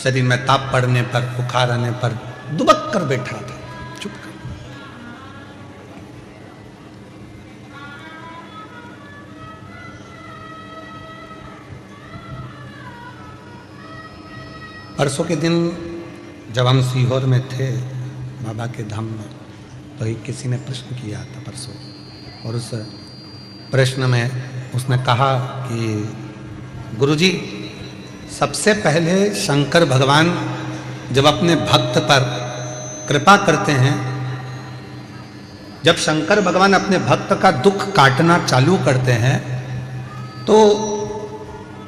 शरीर में ताप पड़ने पर, बुखार आने पर दुबक कर बैठा था, चुप कर। परसों के दिन जब हम सीहोर में थे बाबा के धाम में, तो एक किसी ने प्रश्न किया था परसों, और उस प्रश्न में उसने कहा कि गुरुजी, सबसे पहले शंकर भगवान जब अपने भक्त पर कृपा करते हैं, जब शंकर भगवान अपने भक्त का दुख काटना चालू करते हैं, तो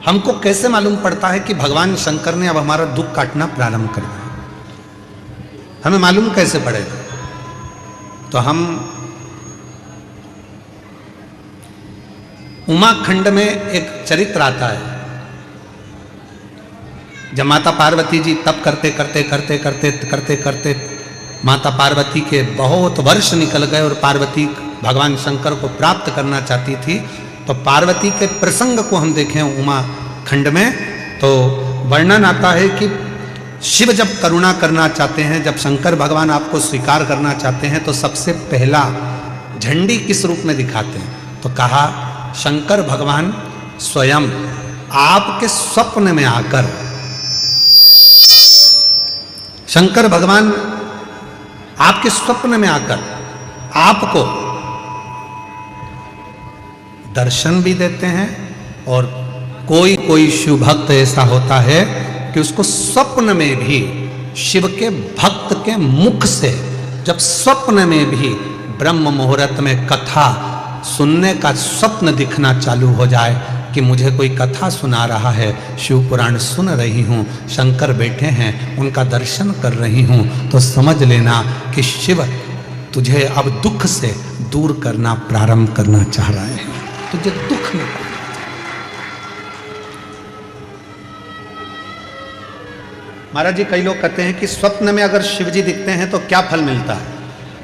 हमको कैसे मालूम पड़ता है कि भगवान शंकर ने अब हमारा दुख काटना प्रारंभ कर दिया? हमें मालूम कैसे पड़ेगा? तो हम उमाखंड में एक चरित्र आता है, जब माता पार्वती जी तप करते करते करते करते करते करते माता पार्वती के बहुत वर्ष निकल गए और पार्वती भगवान शंकर को प्राप्त करना चाहती थी, तो पार्वती के प्रसंग को हम देखें उमा खंड में, तो वर्णन आता है कि शिव जब करुणा करना चाहते हैं, जब शंकर भगवान आपको स्वीकार करना चाहते हैं, तो सबसे पहला झंडी किस रूप में दिखाते हैं? तो कहा शंकर भगवान स्वयं आपके स्वप्न में आकर, शंकर भगवान आपके स्वप्न में आकर आपको दर्शन भी देते हैं, और कोई कोई शिव भक्त ऐसा होता है कि उसको स्वप्न में भी शिव के भक्त के मुख से, जब स्वप्न में भी ब्रह्म मुहूर्त में कथा सुनने का स्वप्न दिखना चालू हो जाए कि मुझे कोई कथा सुना रहा है, शिव पुराण सुन रही हूँ, शंकर बैठे हैं, उनका दर्शन कर रही हूँ, तो समझ लेना कि शिव तुझे अब दुख से दूर करना प्रारंभ करना चाह रहे हैं, तुझे दुख में। महाराज जी, कई लोग कहते हैं कि स्वप्न में अगर शिव जी दिखते हैं तो क्या फल मिलता है?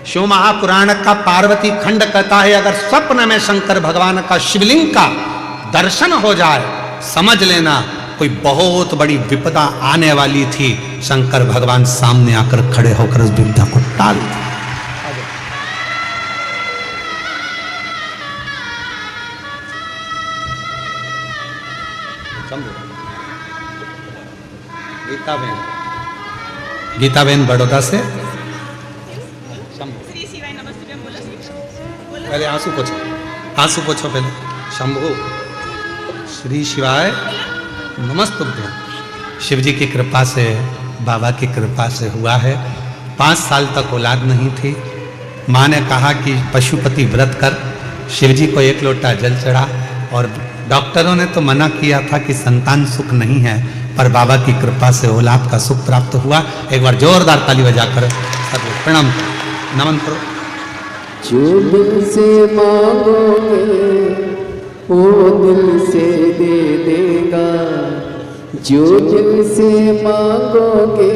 शिव महापुराण का पार्वती खंड कहता है, अगर स्वप्न में शंकर भगवान का शिवलिंग का दर्शन हो जाए, समझ लेना कोई बहुत बड़ी विपदा आने वाली थी, शंकर भगवान सामने आकर खड़े होकर उस विपदा को टाल दिया। गीताबेन बड़ौदा से, पहले आंसू पोछो, आंसू पोछो पहले। शंभु श्री शिवाय नमस्तुभ्यं। शिव जी की कृपा से, बाबा की कृपा से हुआ है। 5 साल तक औलाद नहीं थी। माँ ने कहा कि पशुपति व्रत कर, शिव जी को 1 लोटा जल चढ़ा, और डॉक्टरों ने तो मना किया था कि संतान सुख नहीं है, पर बाबा की कृपा से औलाद का सुख प्राप्त हुआ। एक बार जोरदार ताली बजाकर सब प्रणाम करो, नमन करो। जो दिल से मांगोगे वो दिल से दे देगा, जो दिल से मांगोगे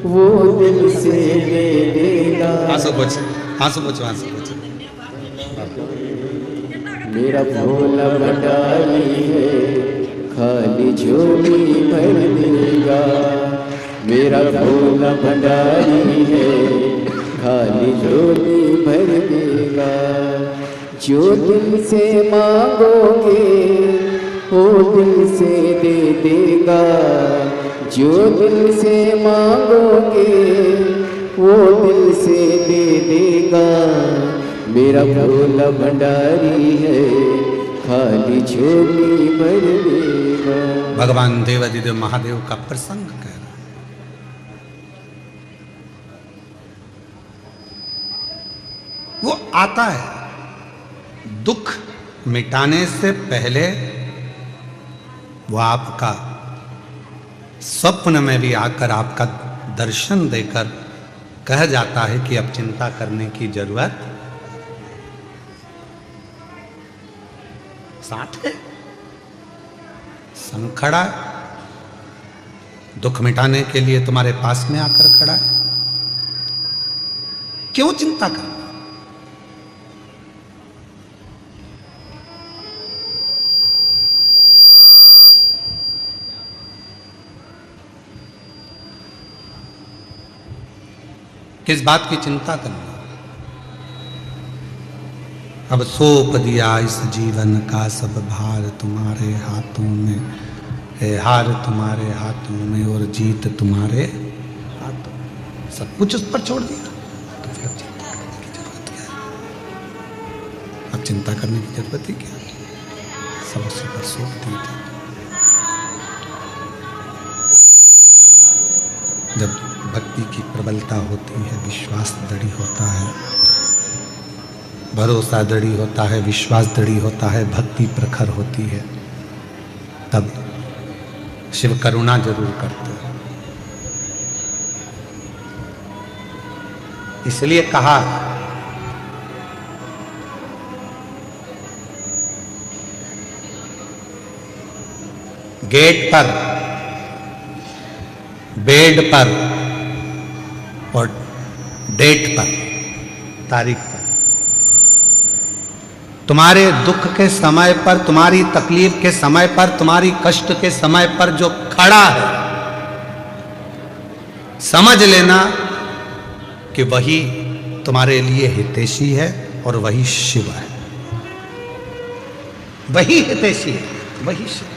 वो दिल से दे देगा। आंसू पोछो, आंसू पोछो, आंसू पोछो। मेरा भोला भंडारी है, खाली झोली भर देगा। मेरा भोला भंडारी है, खाली झोली भर देगा। जो दिल से मांगोगे वो दिल से दे देगा, जो दिल से मांगोगे वो दिल से दे देगा। मेरा भोला भंडारी है, खाली झोली भर देगा। भगवान देवादिदेव महादेव का प्रसंग कह रहा है। वो आता है दुख मिटाने से पहले, वो आपका स्वप्न में भी आकर आपका दर्शन देकर कह जाता है कि अब चिंता करने की जरूरत साथ है। संग खड़ा है, दुख मिटाने के लिए तुम्हारे पास में आकर खड़ा है, क्यों चिंता करना? किस बात की चिंता करना। अब सौंप दिया इस जीवन का सब भार तुम्हारे हाथों में है, हार तुम्हारे हाथों में और जीत तुम्हारे हाथों में। सब कुछ उस पर छोड़ दिया तो फिर अब चिंता करने की जरूरत ही क्या। सब उसी पर सौंप दी थी। जब भक्ति की प्रबलता होती है, विश्वास दृढ़ होता है, भरोसा दृढ़ होता है, विश्वास दृढ़ होता है, भक्ति प्रखर होती है, तब शिव करुणा जरूर करते हैं। इसलिए कहा गेट पर, बेड पर और डेट पर, तारीख पर, तुम्हारे दुख के समय पर, तुम्हारी तकलीफ के समय पर, तुम्हारी कष्ट के समय पर जो खड़ा है, समझ लेना कि वही तुम्हारे लिए हितैषी है और वही शिव है। वही हितैषी है, वही शिव।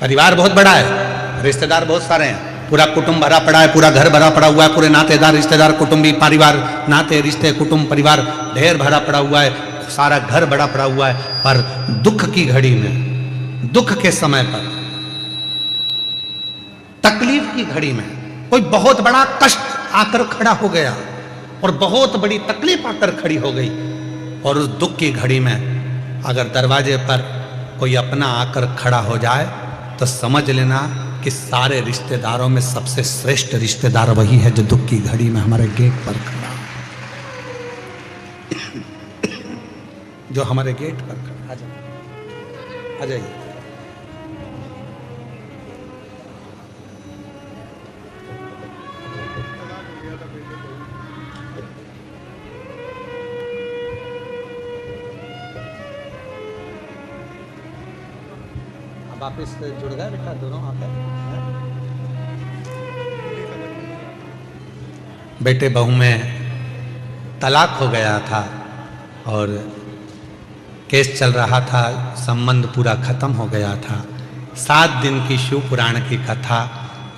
परिवार बहुत बड़ा है, रिश्तेदार बहुत सारे हैं, पूरा कुटुंब भरा पड़ा है, पूरा घर भरा पड़ा हुआ है, पूरे नातेदार रिश्तेदार कुटुंबी परिवार, नाते रिश्ते कुटुंब परिवार ढेर भरा पड़ा हुआ है, सारा घर बड़ा पड़ा हुआ है। पर दुख की घड़ी में, दुख के समय पर, तकलीफ की घड़ी में कोई बहुत बड़ा कष्ट आकर खड़ा हो गया और बहुत बड़ी तकलीफ आकर खड़ी हो गई, और उस दुख की घड़ी में अगर दरवाजे पर कोई अपना आकर खड़ा हो जाए तो समझ लेना कि सारे रिश्तेदारों में सबसे श्रेष्ठ रिश्तेदार वही है जो दुख की घड़ी में हमारे गेट पर खड़ा, जो हमारे गेट पर खड़ा। आ जाइए। वापिस जुड़ गए बेटा दोनों आकर। बेटे बहू में तलाक हो गया था और केस चल रहा था, संबंध पूरा खत्म हो गया था। 7 दिन की शिव पुराण की कथा,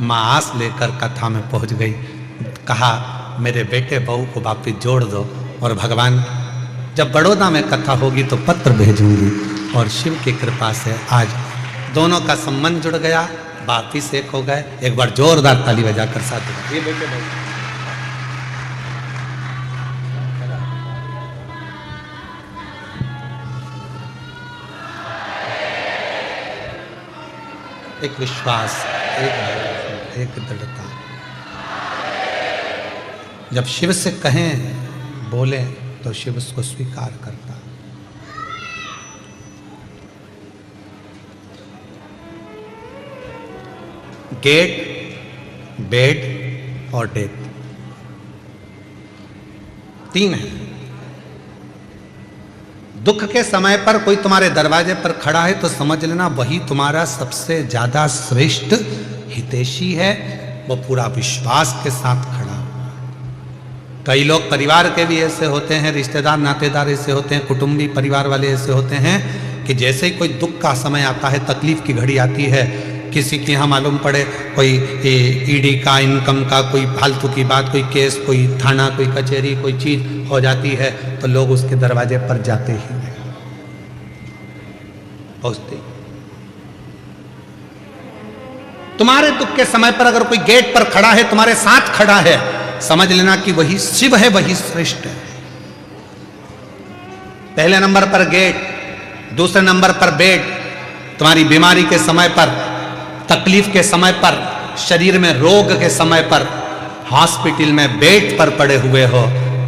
माँ आस लेकर कथा में पहुंच गई। कहा मेरे बेटे बहू को वापिस जोड़ दो, और भगवान जब बड़ौदा में कथा होगी तो पत्र भेजूंगी, और शिव की कृपा से आज दोनों का संबंध जुड़ गया, वापिस एक हो गए। एक बार जोरदार ताली बजाकर साथ ये बेटे बहू। एक विश्वास, एक दृढ़ता। जब शिव से कहें, बोले तो शिव उसको स्वीकार करता। गेट, बेड और डेथ, 3 है। दुख के समय पर कोई तुम्हारे दरवाजे पर खड़ा है तो समझ लेना वही तुम्हारा सबसे ज्यादा श्रेष्ठ हितैषी है, वो पूरा विश्वास के साथ खड़ा। कई लोग परिवार के भी ऐसे होते हैं, रिश्तेदार नातेदार ऐसे होते हैं, कुटुंबी परिवार वाले ऐसे होते हैं कि जैसे ही कोई दुख का समय आता है, तकलीफ की घड़ी आती है, किसी के यहाँ मालूम पड़े कोई ईडी का, इनकम का कोई फालतू की बात, कोई केस, कोई थाना, कोई कचहरी, कोई चीज हो जाती है तो लोग उसके दरवाजे पर जाते ही हैं, पहुंचते। तुम्हारे दुख के समय पर अगर कोई गेट पर खड़ा है, तुम्हारे साथ खड़ा है, समझ लेना कि वही शिव है, वही श्रेष्ठ है। पहले नंबर पर गेट, दूसरे नंबर पर बेड। तुम्हारी बीमारी के समय पर, तकलीफ के समय पर, शरीर में रोग के समय पर, हॉस्पिटल में बेड पर पड़े हुए हो,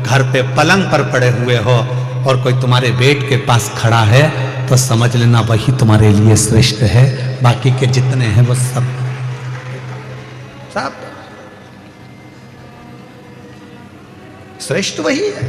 घर पे पलंग पर पड़े हुए हो, और कोई तुम्हारे बेड के पास खड़ा है तो समझ लेना वही तुम्हारे लिए श्रेष्ठ है। बाकी के जितने हैं वो सब श्रेष्ठ वही है।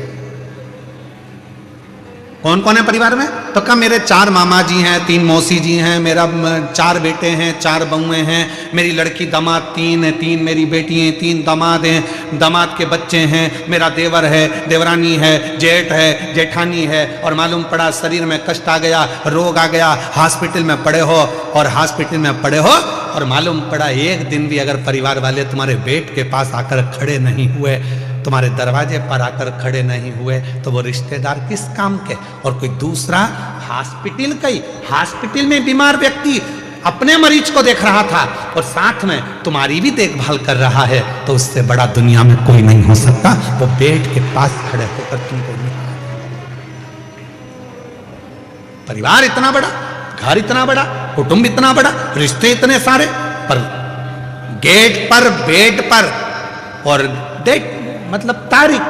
कौन कौन है परिवार में? तो कहा मेरे 4 मामा जी हैं, 3 मौसी जी हैं, मेरा 4 बेटे हैं, 4 बहुएं हैं, मेरी लड़की दामाद 3 है, 3 मेरी बेटी हैं, 3 दामाद हैं, दामाद के बच्चे हैं, मेरा देवर है, देवरानी है, जेठ है, जेठानी है, और मालूम पड़ा शरीर में कष्ट आ गया, रोग आ गया, हॉस्पिटल में पड़े हो, और हॉस्पिटल में पड़े हो, और मालूम पड़ा एक दिन भी अगर परिवार वाले तुम्हारे बेड के पास आकर खड़े नहीं हुए, तुम्हारे दरवाजे पर आकर खड़े नहीं हुए, तो वो रिश्तेदार किस काम के। और कोई दूसरा हॉस्पिटल में बीमार व्यक्ति अपने मरीज को देख रहा था और साथ में तुम्हारी भी देखभाल कर रहा है, तो उससे बड़ा दुनिया में कोई नहीं हो सकता। वो बेड के पास खड़े होकर तुमको परिवार इतना बड़ा, घर इतना बड़ा, कुटुंब इतना बड़ा, रिश्ते इतने सारे, पर गेट पर, बेड पर, और डेट मतलब तारीख,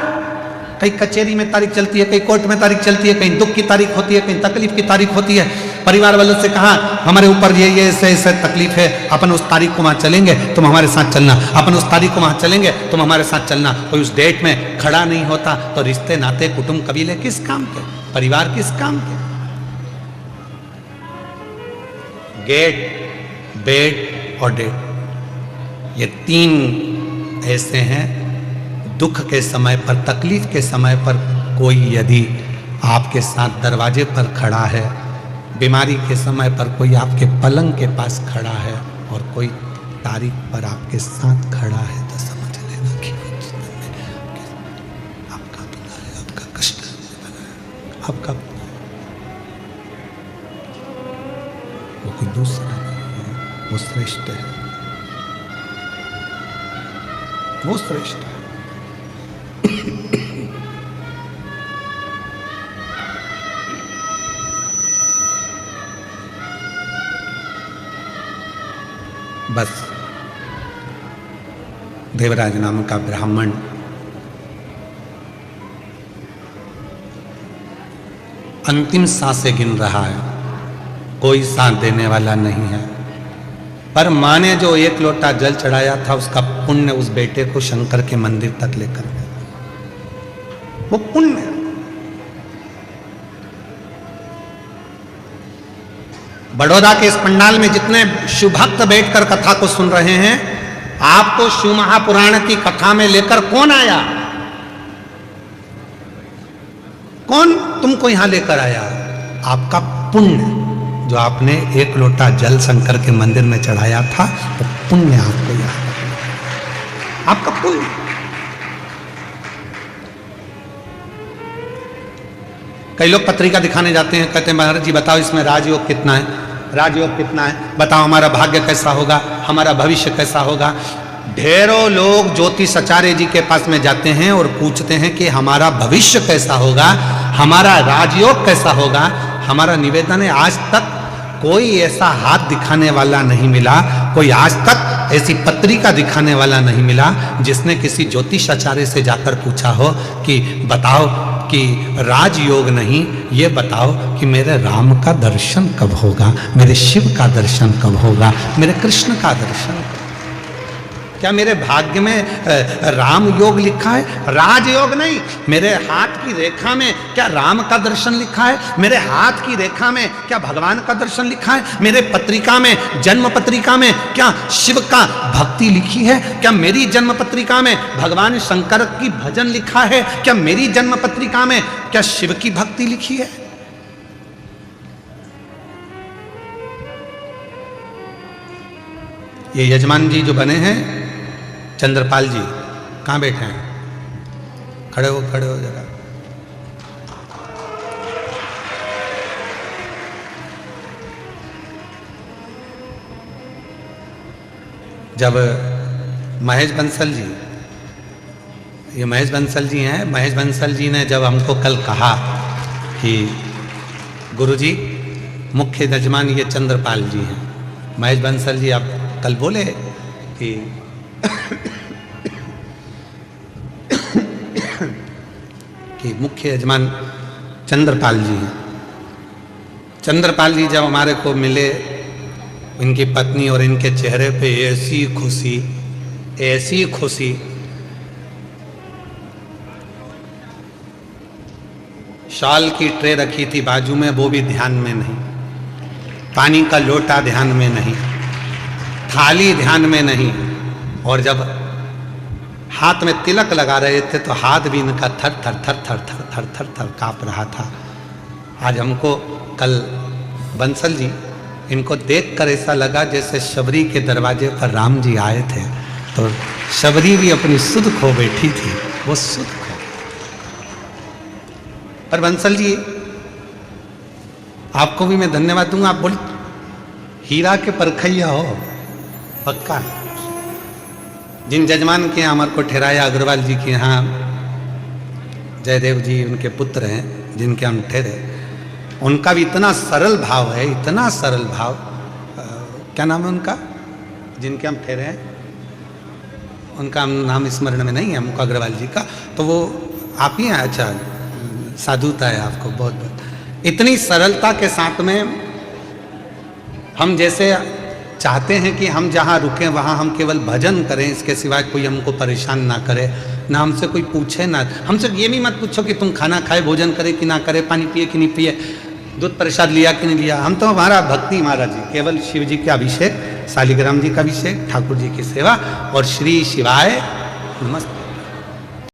कहीं कचहरी में तारीख चलती है, कहीं कोर्ट में तारीख चलती है, कहीं दुख की तारीख होती है, कहीं तकलीफ की तारीख होती है। परिवार वालों से कहा हमारे ऊपर ये ऐसे तकलीफ है, अपन उस तारीख को वहां चलेंगे, तुम हमारे साथ चलना, अपन उस तारीख को वहां चलेंगे, तुम हमारे साथ चलना। कोई उस डेट में खड़ा नहीं होता, तो रिश्ते नाते कुटुंब कबीले किस काम के, परिवार किस काम के। गेट, बेड और डेट, ये 3 ऐसे हैं। दुख के समय पर, तकलीफ के समय पर कोई यदि आपके साथ दरवाजे पर खड़ा है, बीमारी के समय पर कोई आपके पलंग के पास खड़ा है, और कोई तारीख पर आपके साथ खड़ा है, तो समझ लेना कि आपका बना है, आपका कष्ट बना है, आपका वो कोई दूसरा नहीं है, वो श्रेष्ठ है, वो श्रेष्ठ है। बस देवराज नाम का ब्राह्मण अंतिम सांसें गिन रहा है, कोई सांस देने वाला नहीं है, पर माँ ने जो 1 लोटा जल चढ़ाया था, उसका पुण्य उस बेटे को शंकर के मंदिर तक लेकर गया। वो पुण्य, बड़ौदा के इस पंडाल में जितने शिव भक्त बैठकर कथा को सुन रहे हैं, आपको शिव महापुराण की कथा में लेकर कौन आया? कौन तुमको यहां लेकर आया? आपका पुण्य, जो आपने 1 लोटा जल शंकर के मंदिर में चढ़ाया था, वो पुण्य आपको याद, आपका पुण्य। कई लोग पत्रिका दिखाने जाते हैं, कहते हैं महाराज जी बताओ इसमें राजयोग कितना है, राजयोग कितना है, बताओ हमारा भाग्य कैसा होगा, हमारा भविष्य कैसा होगा। ढेरों लोग ज्योतिष आचार्य जी के पास में जाते हैं और पूछते हैं कि हमारा भविष्य कैसा होगा, हमारा राजयोग कैसा होगा। हमारा निवेदन है, आज तक कोई ऐसा हाथ दिखाने वाला नहीं मिला, कोई आज तक ऐसी पत्रिका दिखाने वाला नहीं मिला जिसने किसी ज्योतिष आचार्य से जाकर पूछा हो कि बताओ कि राजयोग नहीं, ये बताओ कि मेरे राम का दर्शन कब होगा, मेरे शिव का दर्शन कब होगा, मेरे कृष्ण का दर्शन। क्या मेरे भाग्य में राम योग लिखा है? राजयोग नहीं। मेरे हाथ की रेखा में क्या राम का दर्शन लिखा है? मेरे हाथ की रेखा में क्या भगवान का दर्शन लिखा है? मेरे पत्रिका में, जन्म पत्रिका में क्या शिव का भक्ति लिखी है? क्या मेरी जन्म पत्रिका में भगवान शंकर की भजन लिखा है? क्या मेरी जन्म पत्रिका में क्या शिव की भक्ति लिखी है? ये यजमान जी जो बने हैं, चंद्रपाल जी, कहाँ बैठे हैं? खड़े हो जरा। जब महेश बंसल जी, ये महेश बंसल जी हैं, महेश बंसल जी ने जब हमको कल कहा कि गुरुजी मुख्य यजमान ये चंद्रपाल जी हैं, महेश बंसल जी आप कल बोले कि मुख्य यजमान चंद्रपाल जी हैं। चंद्रपाल जी जब हमारे को मिले, इनकी पत्नी और इनके चेहरे पे ऐसी खुशी, ऐसी खुशी, शॉल की ट्रे रखी थी बाजू में, वो भी ध्यान में नहीं, पानी का लोटा ध्यान में नहीं, थाली ध्यान में नहीं, और जब हाथ में तिलक लगा रहे थे तो हाथ भी इनका थर थर थर थर थर थर थर थर काँप रहा था। आज हमको कल बंसल जी, इनको देखकर ऐसा लगा जैसे शबरी के दरवाजे पर राम जी आए थे, तो शबरी भी अपनी सुध खो बैठी थी, वो सुध खो। पर बंसल जी, आपको भी मैं धन्यवाद दूंगा, आप बोल हीरा के परखैया हो पक्का। जिन जजमान के यहाँ हमारे को ठहराया, अग्रवाल जी के यहाँ जयदेव जी उनके पुत्र हैं जिनके हम ठहरे, उनका भी इतना सरल भाव है, इतना सरल भाव। क्या नाम है उनका जिनके हम ठहरे हैं? उनका नाम स्मरण में नहीं है हमको, अग्रवाल जी का। तो वो आप ही हैं? अच्छा, साधुता है आपको, बहुत बहुत। इतनी सरलता के साथ में हम जैसे चाहते हैं कि हम जहाँ रुकें वहाँ हम केवल भजन करें, इसके सिवाय कोई हमको परेशान ना करे, ना हमसे कोई पूछे ना। हमसे ये भी मत पूछो कि तुम खाना खाए, भोजन करे कि ना करे, पानी पिए कि नहीं पिए, दूध प्रसाद लिया कि नहीं लिया। हम तो हमारा भक्ति महाराज जी, केवल शिव जी का अभिषेक, शालिग्राम जी का अभिषेक, ठाकुर जी की सेवा और श्री शिवाय नमस्ते।